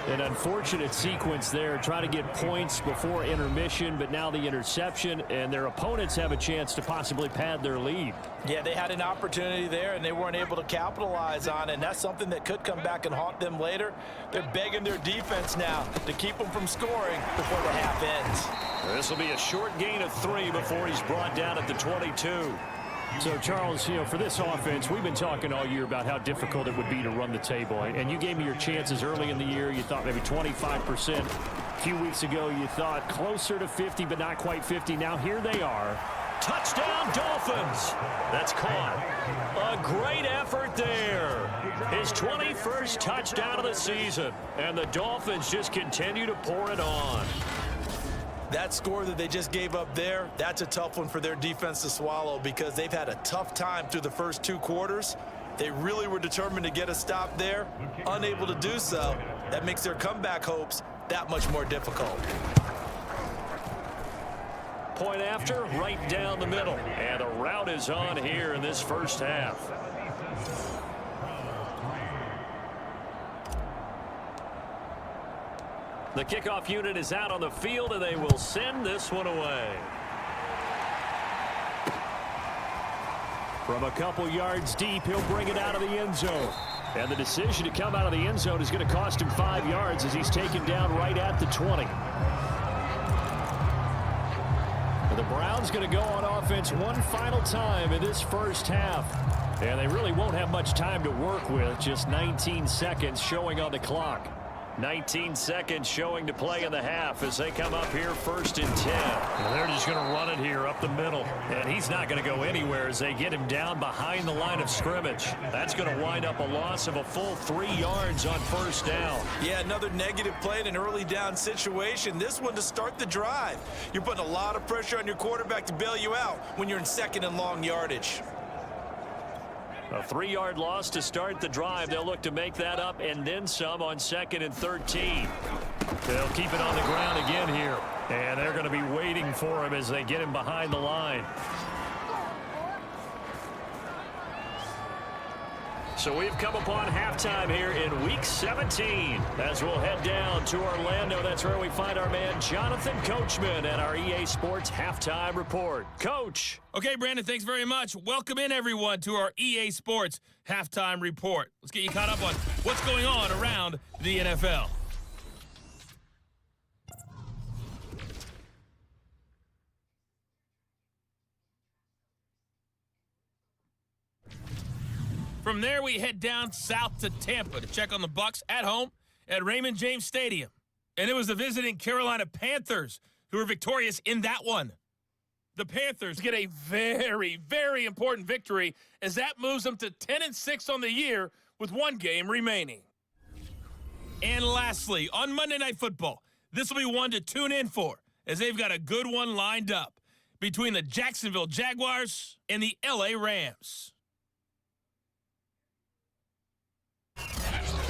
An unfortunate sequence there, trying to get points before intermission, but now the interception, and their opponents have a chance to possibly pad their lead. Yeah, they had an opportunity there, and they weren't able to capitalize on it, and that's something that could come back and haunt them later. They're begging their defense now to keep them from scoring before the half ends. This will be a short gain of 3 before he's brought down at the 22. So, Charles, for this offense, we've been talking all year about how difficult it would be to run the table. And you gave me your chances early in the year. You thought maybe 25%. A few weeks ago, you thought closer to 50, but not quite 50. Now, here they are. Touchdown, Dolphins. That's caught. A great effort there. His 21st touchdown of the season. And the Dolphins just continue to pour it on. That score that they just gave up there, that's a tough one for their defense to swallow because they've had a tough time through the first 2 quarters. They really were determined to get a stop there, unable to do so. That makes their comeback hopes that much more difficult. Point after, right down the middle. And the route is on here in this first half. The kickoff unit is out on the field, and they will send this one away. From a couple yards deep, he'll bring it out of the end zone. And the decision to come out of the end zone is going to cost him 5 yards as he's taken down right at the 20. And the Browns going to go on offense one final time in this first half. And they really won't have much time to work with, just 19 seconds showing on the clock. 19 seconds showing to play in the half as they come up here 1st and 10. And they're just going to run it here up the middle. And he's not going to go anywhere as they get him down behind the line of scrimmage. That's going to wind up a loss of a full 3 yards on first down. Yeah, another negative play in an early down situation. This one to start the drive. You're putting a lot of pressure on your quarterback to bail you out when you're in 2nd and long yardage. A 3-yard loss to start the drive. They'll look to make that up and then some on 2nd and 13. They'll keep it on the ground again here. And they're going to be waiting for him as they get him behind the line. So we've come upon halftime here in Week 17. As we'll head down to Orlando, that's where we find our man Jonathan Coachman at our EA Sports Halftime Report. Coach. Okay, Brandon, thanks very much. Welcome in, everyone, to our EA Sports Halftime Report. Let's get you caught up on what's going on around the NFL. From there, we head down south to Tampa to check on the Bucs at home at Raymond James Stadium. And it was the visiting Carolina Panthers who were victorious in that one. The Panthers get a very, very important victory as that moves them to 10-6 on the year with one game remaining. And lastly, on Monday Night Football, this will be one to tune in for as they've got a good one lined up between the Jacksonville Jaguars and the LA Rams.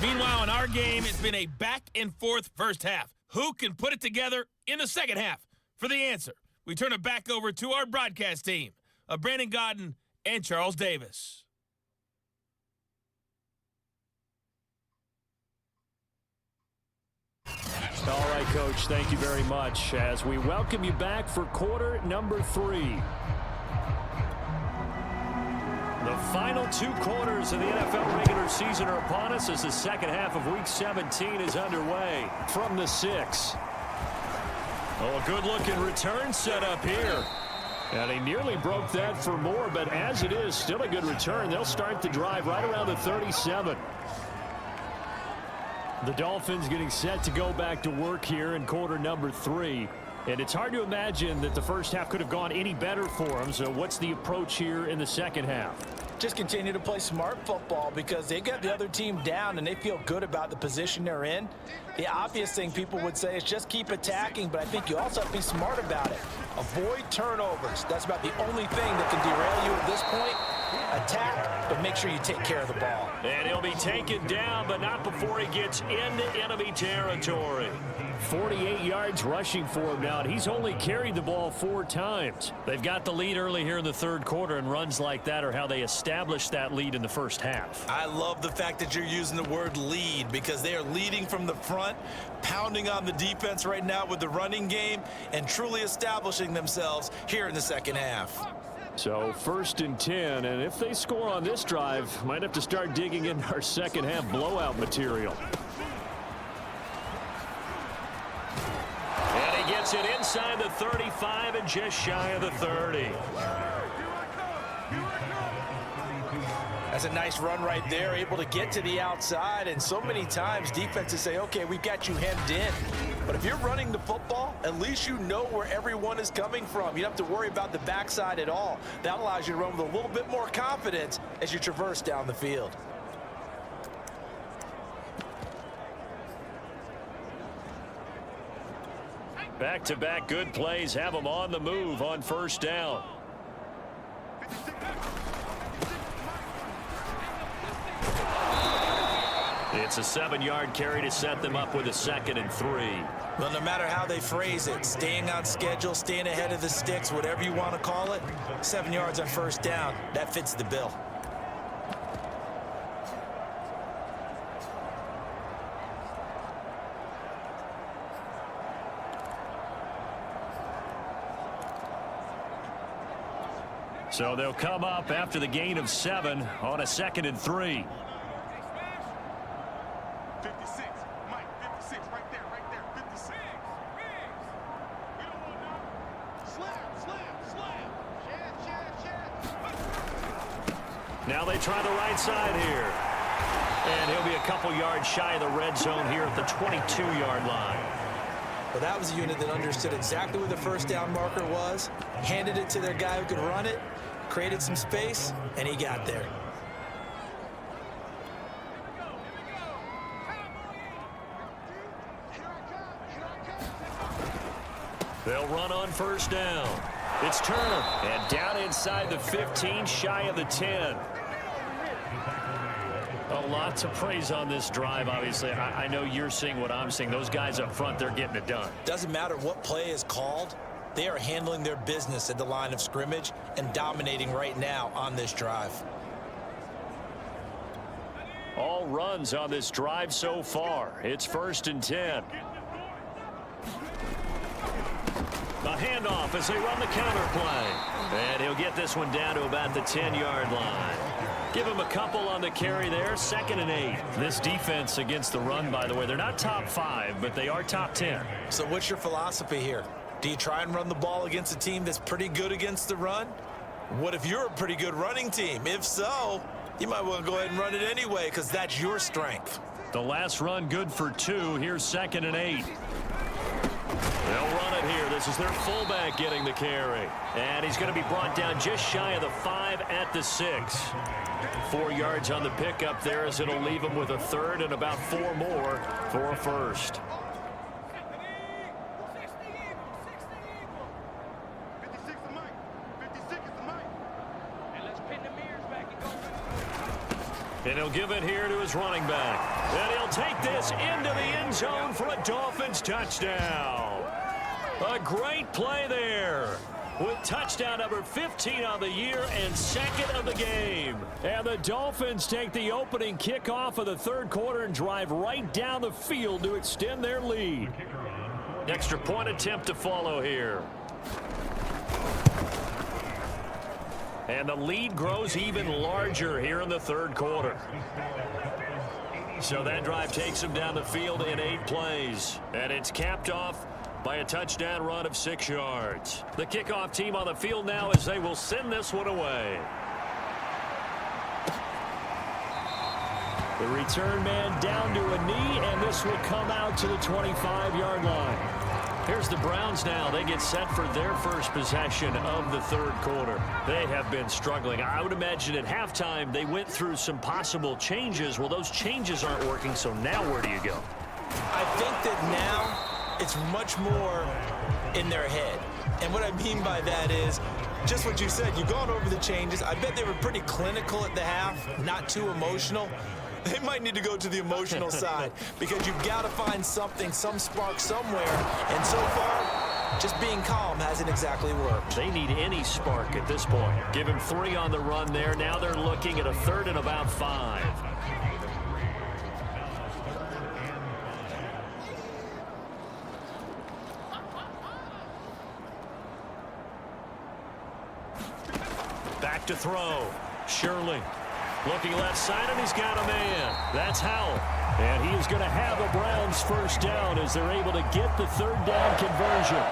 Meanwhile, in our game, it's been a back-and-forth first half. Who can put it together in the second half? For the answer, we turn it back over to our broadcast team of Brandon Godden and Charles Davis. All right, Coach, thank you very much as we welcome you back for quarter number 3. The final 2 quarters of the NFL regular season are upon us as the second half of Week 17 is underway from the 6. Oh, a good-looking return set up here. And he nearly broke that for more, but as it is, still a good return. They'll start the drive right around the 37. The Dolphins getting set to go back to work here in quarter number 3. And it's hard to imagine that the first half could have gone any better for them. So what's the approach here in the second half? Just continue to play smart football because they got the other team down and they feel good about the position they're in. The obvious thing people would say is just keep attacking, but I think you also have to be smart about it. Avoid turnovers. That's about the only thing that can derail you at this point. Attack, but make sure you take care of the ball. And he'll be taken down, but not before he gets into enemy territory. 48 yards rushing for him now, and he's only carried the ball 4 times. They've got the lead early here in the third quarter, and runs like that are how they established that lead in the first half. I love the fact that you're using the word lead because they are leading from the front, pounding on the defense right now with the running game, and truly establishing themselves here in the second half. So 1st and 10, and if they score on this drive, might have to start digging in our second half blowout material. And he gets it inside the 35 and just shy of the 30. That's a nice run right there, able to get to the outside, and so many times defenses say, okay, we've got you hemmed in. But if you're running the football, at least you know where everyone is coming from. You don't have to worry about the backside at all. That allows you to run with a little bit more confidence as you traverse down the field. Back-to-back good plays have them on the move on first down. It's a 7-yard carry to set them up with a 2nd and 3. Well, no matter how they phrase it, staying on schedule, staying ahead of the sticks, whatever you want to call it, 7 yards on first down, that fits the bill. So they'll come up after the gain of 7 on a 2nd and 3. 56, Mike, 56, right there, 56. Slam. Now they try the right side here. And he'll be a couple yards shy of the red zone here at the 22-yard line. Well, that was a unit that understood exactly where the first down marker was, handed it to their guy who could run it, created some space, and he got there. They'll run on first down. It's Turner, and down inside the 15, shy of the 10. lot to praise on this drive, obviously. I know you're seeing what I'm seeing. Those guys up front, they're getting it done. Doesn't matter what play is called. They are handling their business at the line of scrimmage and dominating right now on this drive. All runs on this drive so far. It's 1st and 10. A handoff as they run the counter play. And he'll get this one down to about the 10-yard line. Give him a couple on the carry there. 2nd and 8. This defense against the run, by the way, they're not top 5, but they are top 10. So what's your philosophy here? Do you try and run the ball against a team that's pretty good against the run? What if you're a pretty good running team? If so, you might want to go ahead and run it anyway because that's your strength. The last run good for 2. Here's 2nd and 8. They'll run it here. This is their fullback getting the carry. And he's going to be brought down just shy of the 5 at the 6. 4 yards on the pickup there as it'll leave him with a 3rd and about 4 more for a 1st. 56 is Mike. 56 is Mike. And let's pin the mirrors back and go. And he'll give it here to his running back. And he'll take this into the end zone for a Dolphins touchdown. A great play there. With touchdown number 15 on the year and 2nd of the game. And the Dolphins take the opening kickoff of the 3rd quarter and drive right down the field to extend their lead. Extra point attempt to follow here. And the lead grows even larger here in the 3rd quarter. So that drive takes them down the field in 8 plays. And it's capped off by a touchdown run of 6 yards. The kickoff team on the field now as they will send this one away. The return man down to a knee, and this will come out to the 25-yard line. Here's the Browns now. They get set for their first possession of the 3rd quarter. They have been struggling. I would imagine at halftime they went through some possible changes. Well, those changes aren't working, so now where do you go? I think that now it's much more in their head. And what I mean by that is just what you said. You've gone over the changes. I bet they were pretty clinical at the half, not too emotional. They might need to go to the emotional side because you've got to find something, some spark somewhere. And so far, just being calm hasn't exactly worked. They need any spark at this point. Give him 3 on the run there. Now they're looking at a 3rd and about 5. Back to throw. Shirley looking left side, and he's got a man. That's Howell. And he is going to have the Browns first down as they're able to get the 3rd down conversion.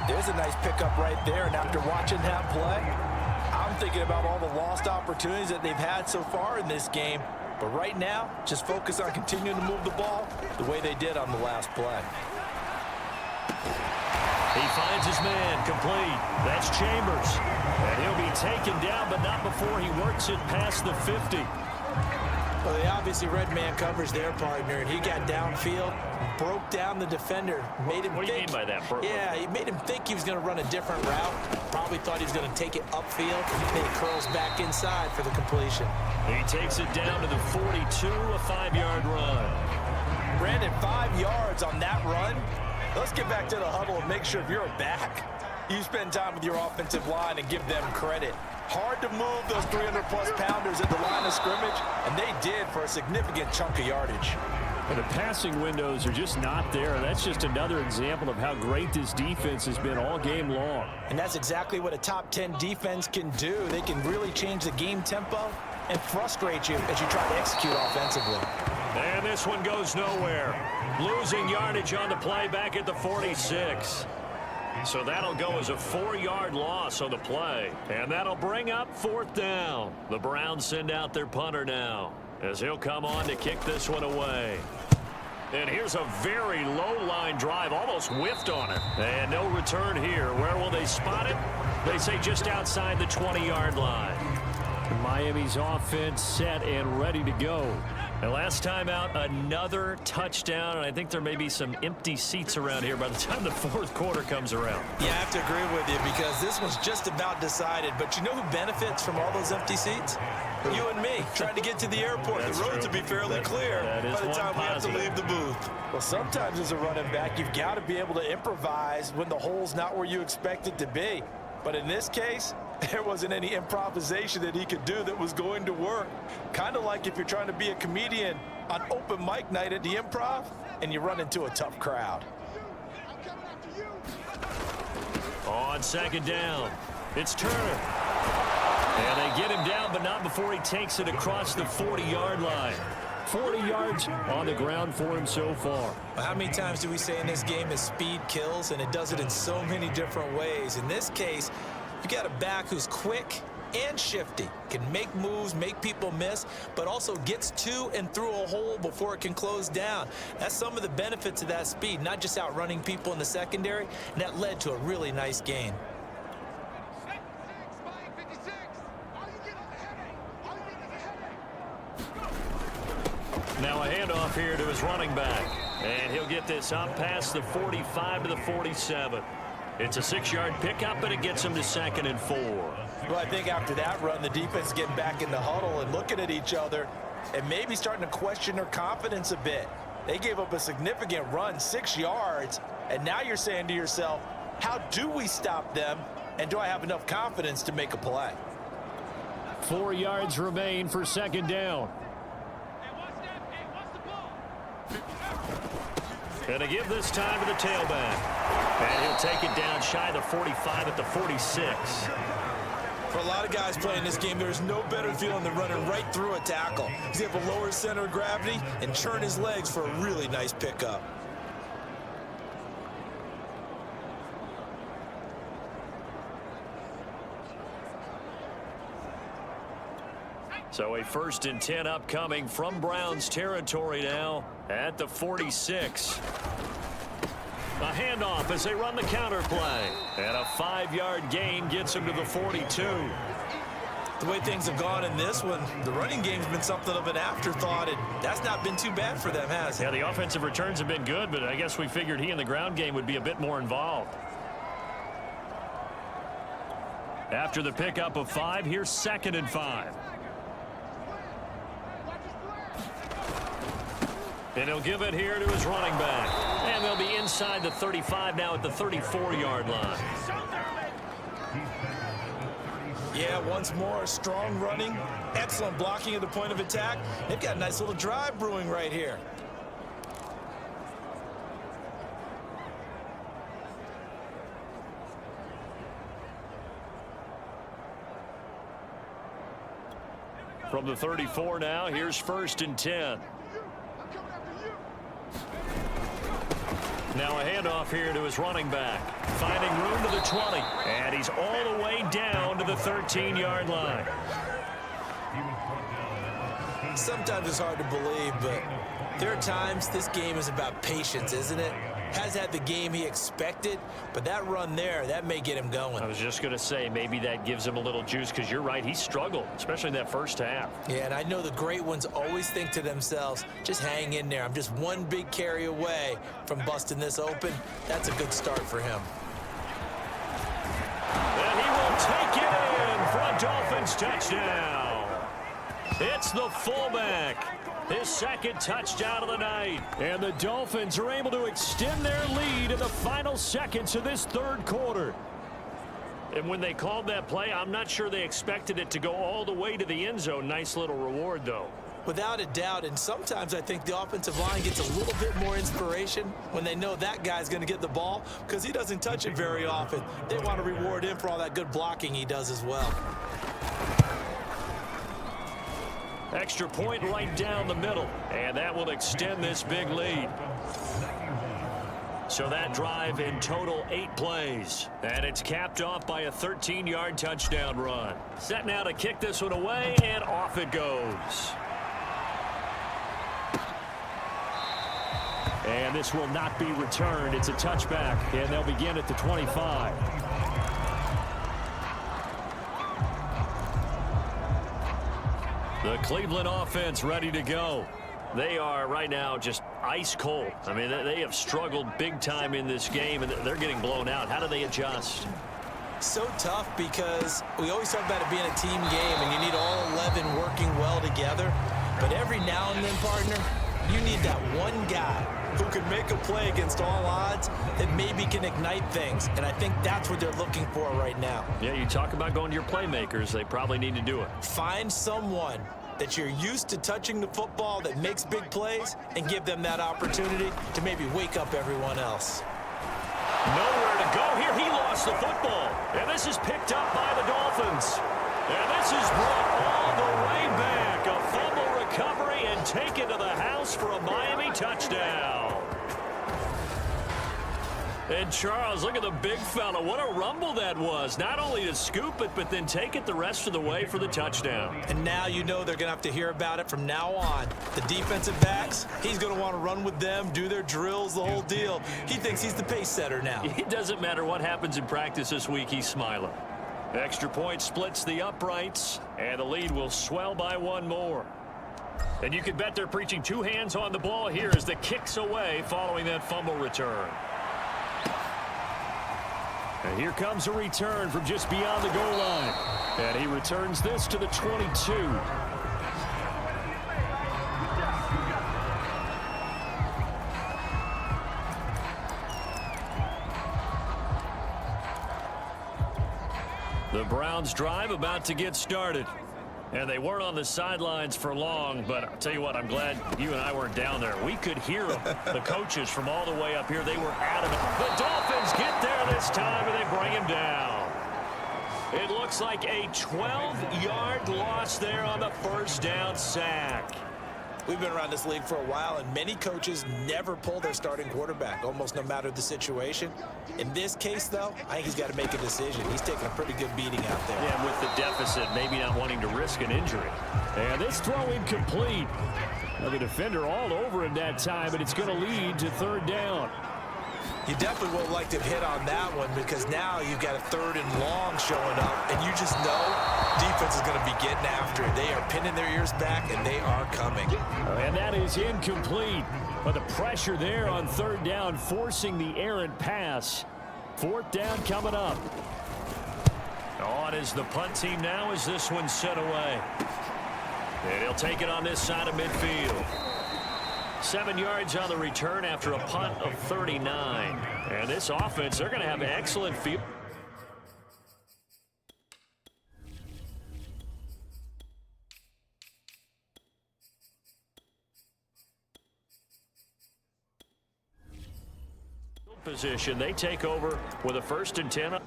There's a nice pickup right there, and after watching that play, I'm thinking about all the lost opportunities that they've had so far in this game. But right now, just focus on continuing to move the ball the way they did on the last play. He finds his man, complete. That's Chambers. And he'll be taken down, but not before he works it past the 50. Well, they obviously read man coverage their partner, and he got downfield, broke down the defender, made him What do you mean by that? Yeah, he made him think he was going to run a different route. Probably thought he was going to take it upfield. Then he curls back inside for the completion. He takes it down to the 42, a 5-yard run. Brandon, 5 yards on that run. Let's get back to the huddle and make sure if you're a back, you spend time with your offensive line and give them credit. Hard to move those 300-plus pounders at the line of scrimmage, and they did for a significant chunk of yardage. And the passing windows are just not there. That's just another example of how great this defense has been all game long. And that's exactly what a top 10 defense can do. They can really change the game tempo and frustrate you as you try to execute offensively. And this one goes nowhere. Losing yardage on the play back at the 46. So that'll go as a 4-yard loss on the play. And that'll bring up 4th down. The Browns send out their punter now as he'll come on to kick this one away. And here's a very low-line drive, almost whiffed on it. And no return here. Where will they spot it? They say just outside the 20-yard line. Miami's offense set and ready to go. And last time out, another touchdown, and I think there may be some empty seats around here by the time the fourth quarter comes around. Yeah, I have to agree with you because this one's just about decided. But you know who benefits from all those empty seats? You and me, trying to get to the airport. The roads will be fairly clear by the time we have to leave the booth. Well, sometimes as a running back, you've got to be able to improvise when the hole's not where you expect it to be. But in this case, there wasn't any improvisation that he could do that was going to work. Kind of like if you're trying to be a comedian on open mic night at the Improv and you run into a tough crowd. On second down, it's Turner. And they get him down, but not before he takes it across the 40-yard line. 40 yards on the ground for him so far. Well, how many times do we say in this game is speed kills, and it does it in so many different ways. In this case, you got a back who's quick and shifty, can make moves, make people miss, but also gets to and through a hole before it can close down. That's some of the benefits of that speed, not just outrunning people in the secondary, and that led to a really nice gain. Now a handoff here to his running back, and he'll get this up past the 45 to the 47. It's a 6-yard pickup, but it gets him to 2nd and 4. Well, I think after that run, the defense is getting back in the huddle and looking at each other and maybe starting to question their confidence a bit. They gave up a significant run, 6 yards, and now you're saying to yourself, how do we stop them, and do I have enough confidence to make a play? 4 yards remain for 2nd down. And to give this time to the tailback. And he'll take it down shy of the 45 at the 46. For a lot of guys playing this game, there's no better feeling than running right through a tackle. He's able to lower his center of gravity and turn his legs for a really nice pickup. So a 1st and 10 upcoming from Browns territory now at the 46. A handoff as they run the counter play. And a 5-yard gain gets him to the 42. The way things have gone in this one, the running game's been something of an afterthought, and that's not been too bad for them, has it? Yeah, the offensive returns have been good, but I guess we figured he in the ground game would be a bit more involved. After the pickup of 5, here's 2nd and 5. And he'll give it here to his running back. And they'll be inside the 35 now at the 34-yard line. Yeah, once more, strong running, excellent blocking at the point of attack. They've got a nice little drive brewing right here. From the 34 now, here's 1st and 10. Now a handoff here to his running back. Finding room to the 20. And he's all the way down to the 13-yard line. Sometimes it's hard to believe, but there are times this game is about patience, isn't it? Has had the game he expected, but that run there, that may get him going. I was just going to say, maybe that gives him a little juice, because you're right, he struggled, especially in that first half. Yeah, and I know the great ones always think to themselves, just hang in there. I'm just one big carry away from busting this open. That's a good start for him. And he will take it in for a Dolphins touchdown. It's the fullback. His 2nd touchdown of the night. And the Dolphins are able to extend their lead in the final seconds of this 3rd quarter. And when they called that play, I'm not sure they expected it to go all the way to the end zone. Nice little reward, though. Without a doubt, and sometimes I think the offensive line gets a little bit more inspiration when they know that guy's going to get the ball because he doesn't touch it very often. They want to reward him for all that good blocking he does as well. Extra point right down the middle, and that will extend this big lead. So that drive in total 8 plays, and it's capped off by a 13-yard touchdown run. Set now to kick this one away, and off it goes. And this will not be returned. It's a touchback, and they'll begin at the 25. The Cleveland offense ready to go. They are right now just ice cold. I mean, they have struggled big time in this game, and they're getting blown out. How do they adjust? So tough because we always talk about it being a team game, and you need all 11 working well together. But every now and then, partner, you need that one guy who can make a play against all odds that maybe can ignite things. And I think that's what they're looking for right now. Yeah, you talk about going to your playmakers. They probably need to do it. Find someone that you're used to touching the football that makes big plays and give them that opportunity to maybe wake up everyone else. Nowhere to go here. He lost the football. And this is picked up by the Dolphins. And this is brought all the way back. A fumble recovery and taken to the house for a Miami touchdown. And Charles, look at the big fella. What a rumble that was. Not only to scoop it, but then take it the rest of the way for the touchdown. And now you know they're going to have to hear about it from now on. The defensive backs, he's going to want to run with them, do their drills, the whole deal. He thinks he's the pace setter now. It doesn't matter what happens in practice this week. He's smiling. Extra point splits the uprights, and the lead will swell by one more. And you can bet they're preaching two hands on the ball here as the kick's away following that fumble return. And here comes a return from just beyond the goal line. And he returns this to the 22. The Browns drive about to get started. And they weren't on the sidelines for long, but I'll tell you what, I'm glad you and I weren't down there. We could hear them, the coaches from all the way up here. They were adamant. The Dolphins get there this time, and they bring him down. It looks like a 12-yard loss there on the first down sack. We've been around this league for a while, and many coaches never pull their starting quarterback, almost no matter the situation. In this case, though, I think he's got to make a decision. He's taking a pretty good beating out there. Yeah, and with the deficit, maybe not wanting to risk an injury. And this throw incomplete. Now the defender all over him that time, but it's going to lead to third down. You definitely would like to have hit on that one because now you've got a third and long showing up, and you just know defense is going to be getting after it. They are pinning their ears back, and they are coming. And that is incomplete. But the pressure there on third down, forcing the errant pass. Fourth down coming up. On is the punt team now as this one's set away. And he'll take it on this side of midfield. 7 yards on the return after a punt of 39. And this offense, they're going to have excellent field. Position. They take over with a 1st and 10. On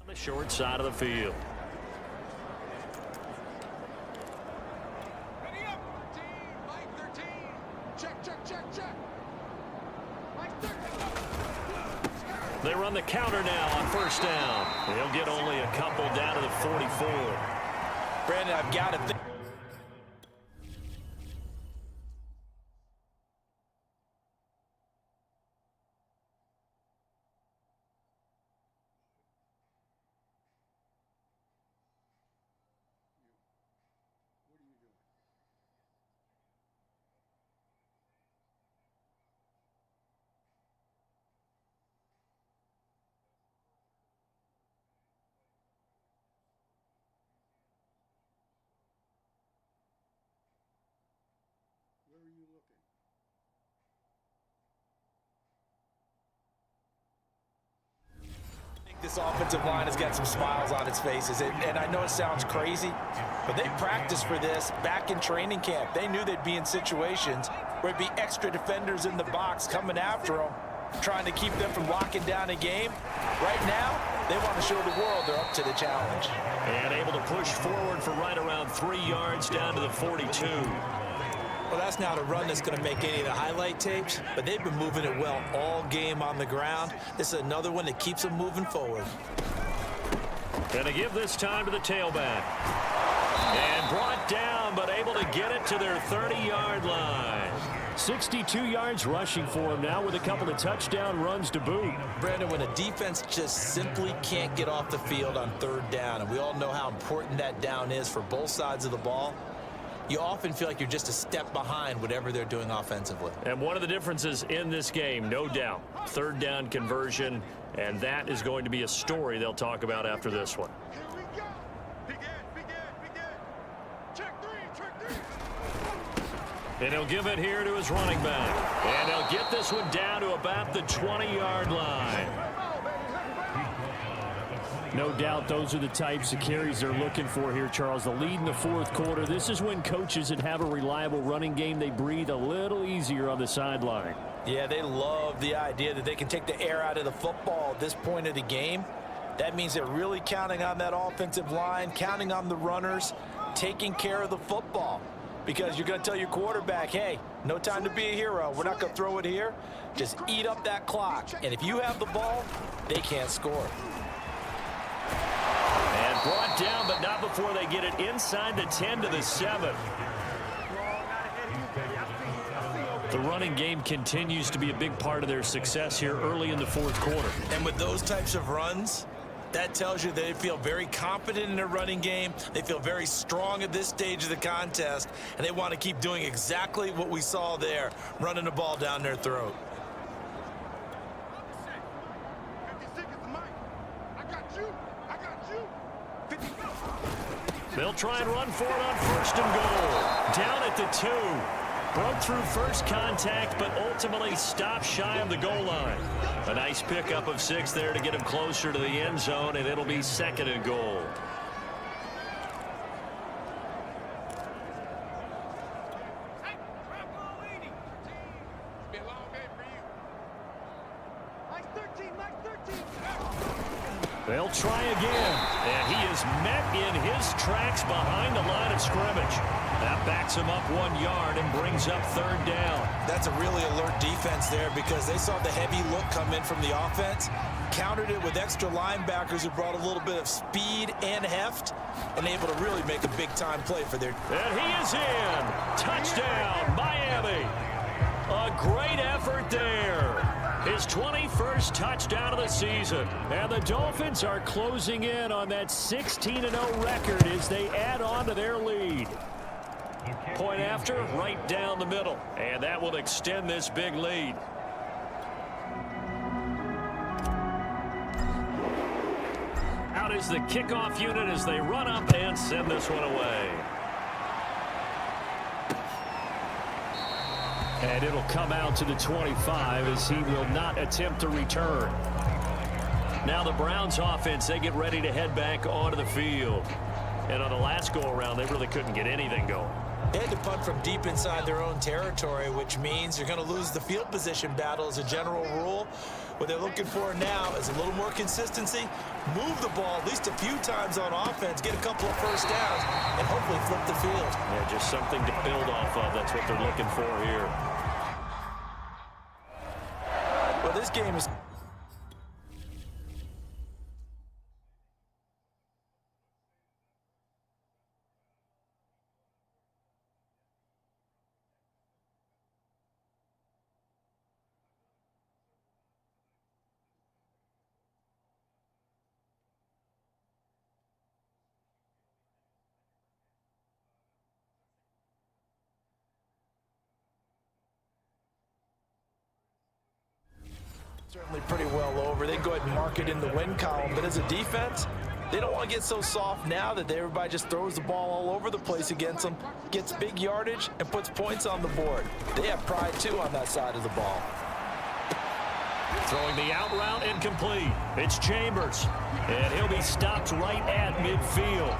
the short side of the field. Ready up, 13, Mike 13. Check. Mike 13. They run the counter now on first down. They'll get only a couple down to the 44. Brandon, I've got to think. Where are you looking? I think this offensive line has got some smiles on its faces, and I know it sounds crazy, but they practiced for this back in training camp. They knew they'd be in situations where it'd be extra defenders in the box coming after them, trying to keep them from locking down a game. Right now, they want to show the world they're up to the challenge. And able to push forward for right around 3 yards down to the 42. Well, that's not a run that's going to make any of the highlight tapes, but they've been moving it well all game on the ground. This is another one that keeps them moving forward. Going to give this time to the tailback. And brought down, but able to get it to their 30-yard line. 62 yards rushing for him now with a couple of touchdown runs to boot. Brandon, when a defense just simply can't get off the field on third down, and we all know how important that down is for both sides of the ball, you often feel like you're just a step behind whatever they're doing offensively. And one of the differences in this game, no doubt, third down conversion, and that is going to be a story they'll talk about after this one. Here we go. Big Ed, big Ed, big Ed. Check three. And he'll give it here to his running back. And he'll get this one down to about the 20-yard line. No doubt those are the types of carries they're looking for here, Charles. The lead in the fourth quarter. This is when coaches that have a reliable running game, they breathe a little easier on the sideline. Yeah, they love the idea that they can take the air out of the football at this point of the game. That means they're really counting on that offensive line, counting on the runners, taking care of the football. Because you're going to tell your quarterback, hey, no time to be a hero. We're not going to throw it here. Just eat up that clock. And if you have the ball, they can't score. And brought down, but not before they get it inside the 10 to the 7. The running game continues to be a big part of their success here early in the fourth quarter. And with those types of runs, that tells you they feel very confident in their running game. They feel very strong at this stage of the contest, and they want to keep doing exactly what we saw there, running the ball down their throat. 50 seconds to Mike. I got you. 50. They'll try and run for it on first and goal. Down at the 2. Broke through first contact, but ultimately stopped shy of the goal line. A nice pickup of 6 there to get him closer to the end zone, and it'll be second and goal. It's been a long day for you. Mike 13. They'll try again, and he is met in his tracks behind the line of scrimmage. That backs him up 1 yard and brings up third down. That's a really alert defense there because they saw the heavy look come in from the offense, countered it with extra linebackers who brought a little bit of speed and heft, and able to really make a big-time play for their... And he is in. Touchdown, Miami. A great effort there. His 21st touchdown of the season. And the Dolphins are closing in on that 16-0 record as they add on to their lead. Point after, right down the middle. And that will extend this big lead. Out is the kickoff unit as they run up and send this one away. And it'll come out to the 25 as he will not attempt to return. Now the Browns offense, they get ready to head back onto the field. And on the last go-around, they really couldn't get anything going. They had to punt from deep inside their own territory, which means you're going to lose the field position battle as a general rule. What they're looking for now is a little more consistency, move the ball at least a few times on offense, get a couple of first downs, and hopefully flip the field. Yeah, just something to build off of. That's what they're looking for here. Well, this game is... certainly pretty well over. They go ahead and mark it in the win column, but as a defense, they don't want to get so soft now that everybody just throws the ball all over the place against them, gets big yardage, and puts points on the board. They have pride, too, on that side of the ball. Throwing the out route incomplete. It's Chambers, and he'll be stopped right at midfield.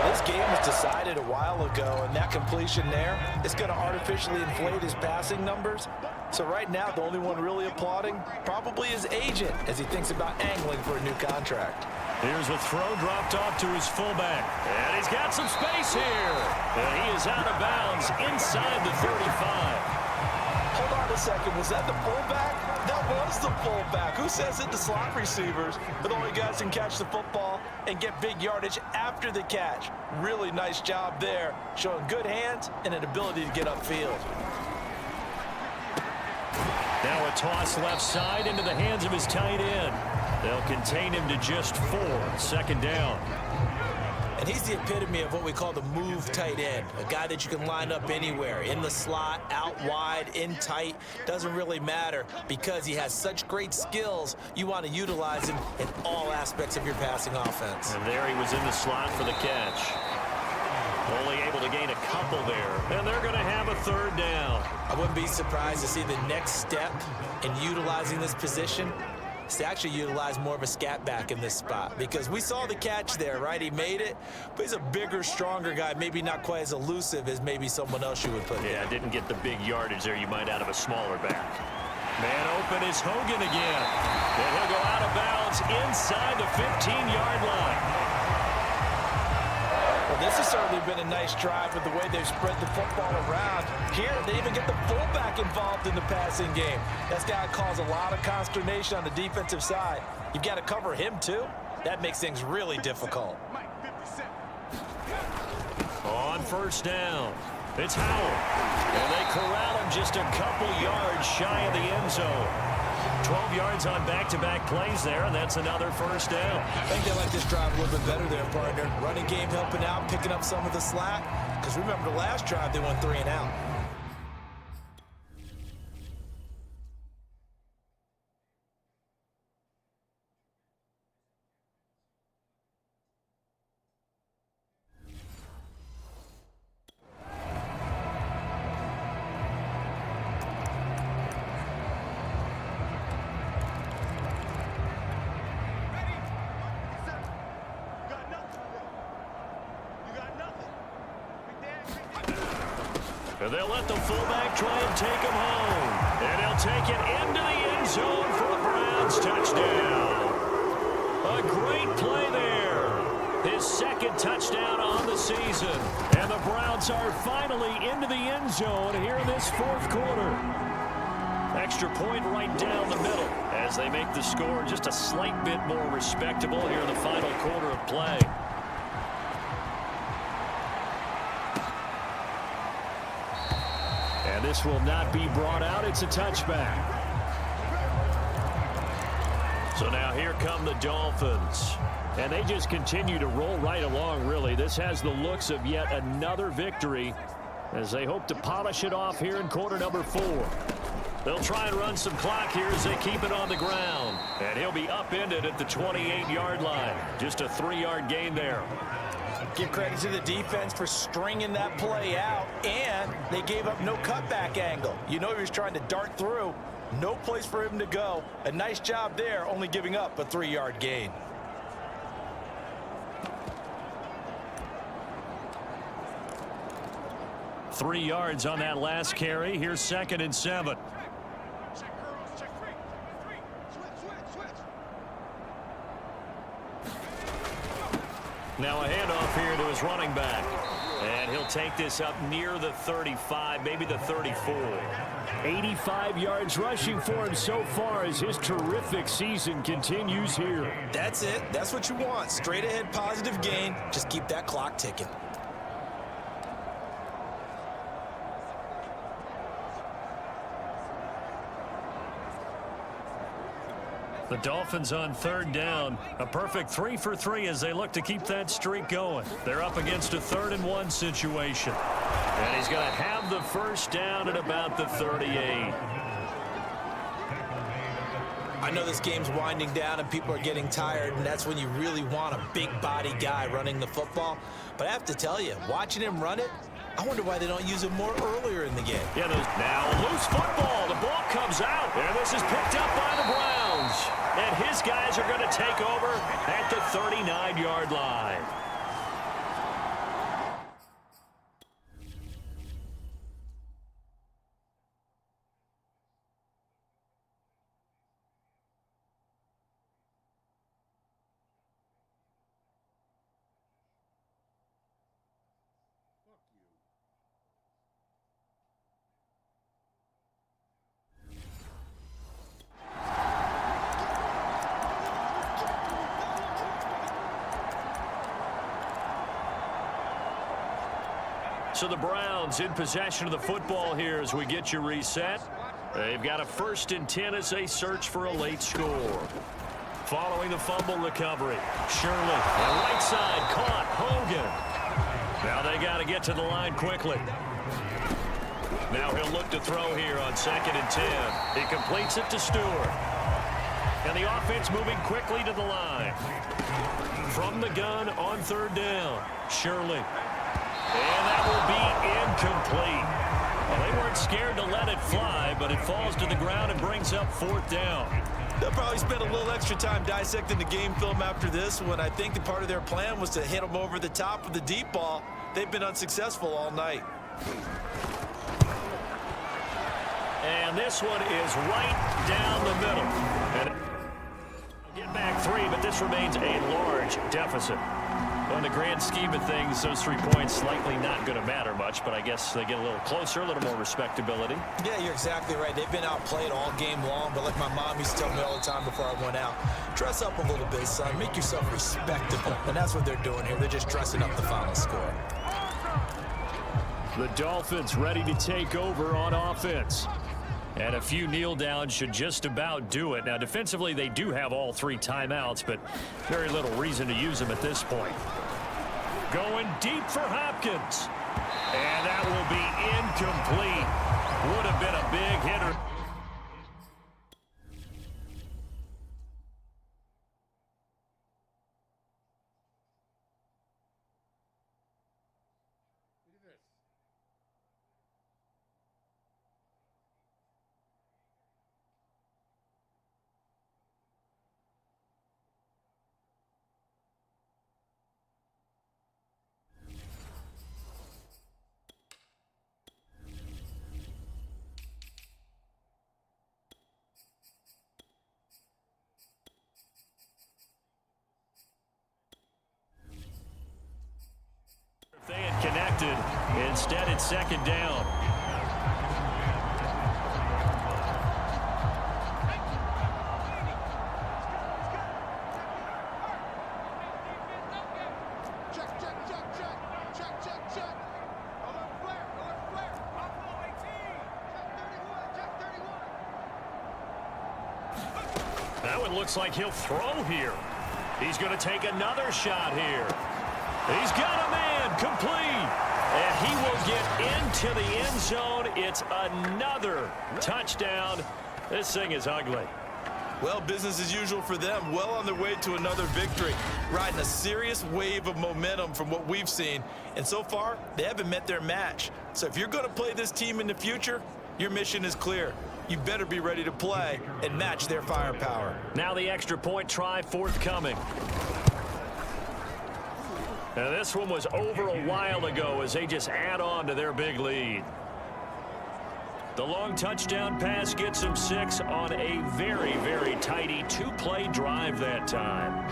This game was decided a while ago, and that completion there is going to artificially inflate his passing numbers. So right now, the only one really applauding probably his agent as he thinks about angling for a new contract. Here's a throw dropped off to his fullback. And he's got some space here. And he is out of bounds inside the 35. Hold on a second. Was that the fullback? That was the fullback. Who says it to slot receivers? But the only guys can catch the football and get big yardage after the catch. Really nice job there, showing good hands and an ability to get upfield. Now a toss left side into the hands of his tight end. They'll contain him to just 4. 2nd down. And he's the epitome of what we call the move tight end, a guy that you can line up anywhere, in the slot, out wide, in tight, doesn't really matter because he has such great skills. You want to utilize him in all aspects of your passing offense. And there he was in the slot for the catch. Only able to gain a couple there, and they're going to have a 3rd down. I wouldn't be surprised to see the next step in utilizing this position is to actually utilize more of a scat back in this spot, because we saw the catch there, right? He made it, but he's a bigger, stronger guy, maybe not quite as elusive as maybe someone else you would put there. Yeah, didn't get the big yardage there you might out of a smaller back. Man open is Hogan again. And he'll go out of bounds inside the 15-yard line. Well, this has certainly been a nice drive with the way they've spread the football around. Here, they even get the fullback involved in the passing game. That's got to cause a lot of consternation on the defensive side. You've got to cover him, too. That makes things really difficult. On 1st down, it's Howell. And they corral him just a couple yards shy of the end zone. 12 yards on back-to-back plays there, and that's another 1st down. I think they like this drive a little bit better there, partner. Running game helping out, picking up some of the slack. Because remember, the last drive, they went 3 and out. They'll let the fullback try and take him home. And he'll take it into the end zone for a Browns touchdown. A great play there. His 2nd touchdown on the season. And the Browns are finally into the end zone here in this 4th quarter. Extra point right down the middle as they make the score just a slight bit more respectable here in the final quarter of play. And this will not be brought out. It's a touchback. So now here come the Dolphins. And they just continue to roll right along, really. This has the looks of yet another victory as they hope to polish it off here in quarter number 4. They'll try and run some clock here as they keep it on the ground. And he'll be upended at the 28-yard line. Just a 3-yard gain there. Give credit to the defense for stringing that play out, and they gave up no cutback angle. You know he was trying to dart through. No place for him to go. A nice job there, only giving up a 3-yard gain. Three yards on that last carry. Here's 2nd and 7. Now a handoff here to his running back. And he'll take this up near the 35, maybe the 34. 85 yards rushing for him so far as his terrific season continues here. That's it. That's what you want. Straight ahead positive gain. Just keep that clock ticking. The Dolphins on 3rd down. A perfect 3 for 3 as they look to keep that streak going. They're up against a 3rd and 1 situation. And he's going to have the 1st down at about the 38. I know this game's winding down and people are getting tired, and that's when you really want a big body guy running the football. But I have to tell you, watching him run it, I wonder why they don't use him more earlier in the game. Yeah, now loose football. The ball comes out. And this is picked up by the Browns. And his guys are going to take over at the 39-yard line. So the Browns in possession of the football here as we get you reset. They've got a 1st and 10 as they search for a late score. Following the fumble recovery, Shirley, on right side, caught, Hogan. Now they got to get to the line quickly. Now he'll look to throw here on 2nd and 10. He completes it to Stewart. And the offense moving quickly to the line. From the gun on 3rd down, Shirley. And that will be incomplete. Well, they weren't scared to let it fly, but it falls to the ground and brings up 4th down. They'll probably spend a little extra time dissecting the game film after this one. I think the part of their plan was to hit them over the top with the deep ball. They've been unsuccessful all night. And this one is right down the middle. And get back 3, but this remains a large deficit. Well, in the grand scheme of things, those 3 points likely not going to matter much, but I guess they get a little closer, a little more respectability. Yeah, you're exactly right. They've been outplayed all game long, but like my mom used to tell me all the time before I went out, dress up a little bit, son. Make yourself respectable. And that's what they're doing here. They're just dressing up the final score. The Dolphins ready to take over on offense. And a few kneel downs should just about do it. Now, defensively, they do have all 3 timeouts, but very little reason to use them at this point. Going deep for Hopkins. And that will be incomplete. Would have been a big hitter. They had connected. Instead, it's 2nd down. Check. Alert flare. Buffalo 18. Check 31. That one looks like he'll throw here. He's going to take another shot here. He's got a man complete. And he will get into the end zone. It's another touchdown. This thing is ugly. Well, business as usual for them. Well on their way to another victory. Riding a serious wave of momentum from what we've seen. And so far, they haven't met their match. So if you're going to play this team in the future, your mission is clear. You better be ready to play and match their firepower. Now the extra point try forthcoming. Now this one was over a while ago as they just add on to their big lead. The long touchdown pass gets them 6 on a very, very tidy 2-play drive that time.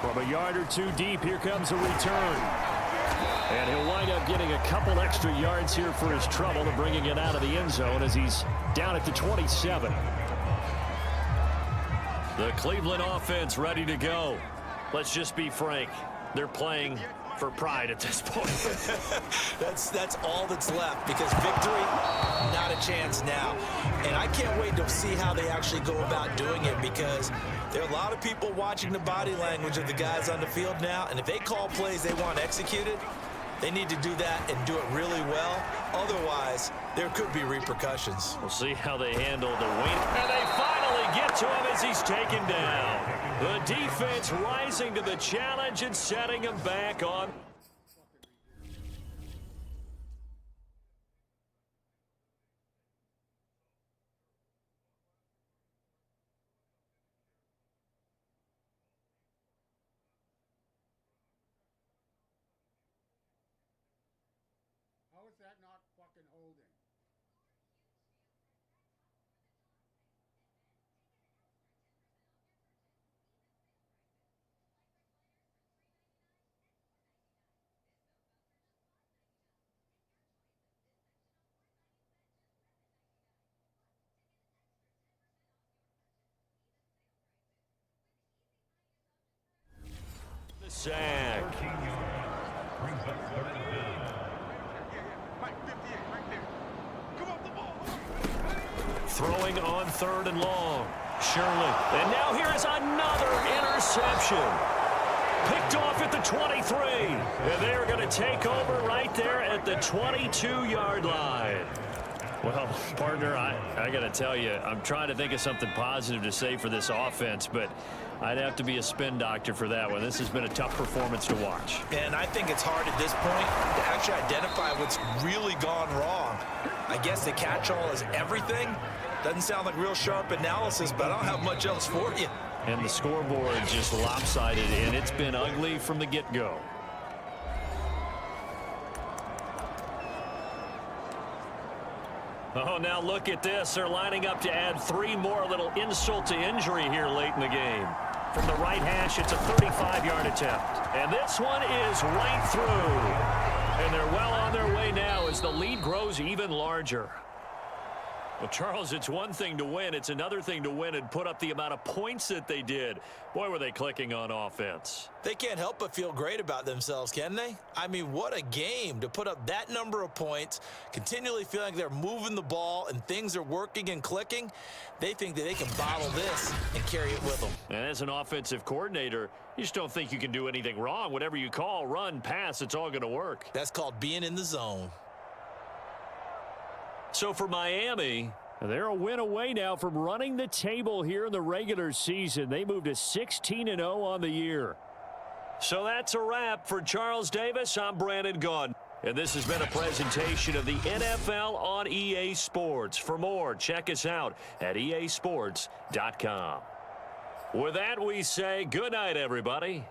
From a yard or 2 deep, here comes a return. And he'll wind up getting a couple extra yards here for his trouble and bringing it out of the end zone as he's down at the 27. The Cleveland offense ready to go. Let's just be frank. They're playing for pride at this point. That's all that's left, because victory, not a chance now. And I can't wait to see how they actually go about doing it, because there are a lot of people watching the body language of the guys on the field now, and if they call plays they want executed, they need to do that and do it really well. Otherwise, there could be repercussions. We'll see how they handle the win. And they finally get to him as he's taken down. The defense rising to the challenge and setting him back on. How is that not fucking holding? The sack. Throwing on 3rd and long. Shirley. And now here is another interception. Picked off at the 23. And they're going to take over right there at the 22-yard line. Well, partner, I got to tell you, I'm trying to think of something positive to say for this offense, but I'd have to be a spin doctor for that one. This has been a tough performance to watch. And I think it's hard at this point to actually identify what's really gone wrong. I guess the catch-all is everything. Doesn't sound like real sharp analysis, but I don't have much else for you. And the scoreboard just lopsided, and it's been ugly from the get-go. Oh, now look at this. They're lining up to add 3 more, little insult to injury here late in the game. From the right hash, it's a 35-yard attempt. And this one is right through. And they're well on their way now as the lead grows even larger. Well, Charles, it's one thing to win. It's another thing to win and put up the amount of points that they did. Boy, were they clicking on offense. They can't help but feel great about themselves, can they? I mean, what a game to put up that number of points, continually feeling like they're moving the ball and things are working and clicking. They think that they can bottle this and carry it with them. And as an offensive coordinator, you just don't think you can do anything wrong. Whatever you call, run, pass, it's all going to work. That's called being in the zone. So for Miami, they're a win away now from running the table here in the regular season. They moved to 16-0 on the year. So that's a wrap. For Charles Davis, I'm Brandon Gaudin. And this has been a presentation of the NFL on EA Sports. For more, check us out at easports.com. With that, we say good night, everybody.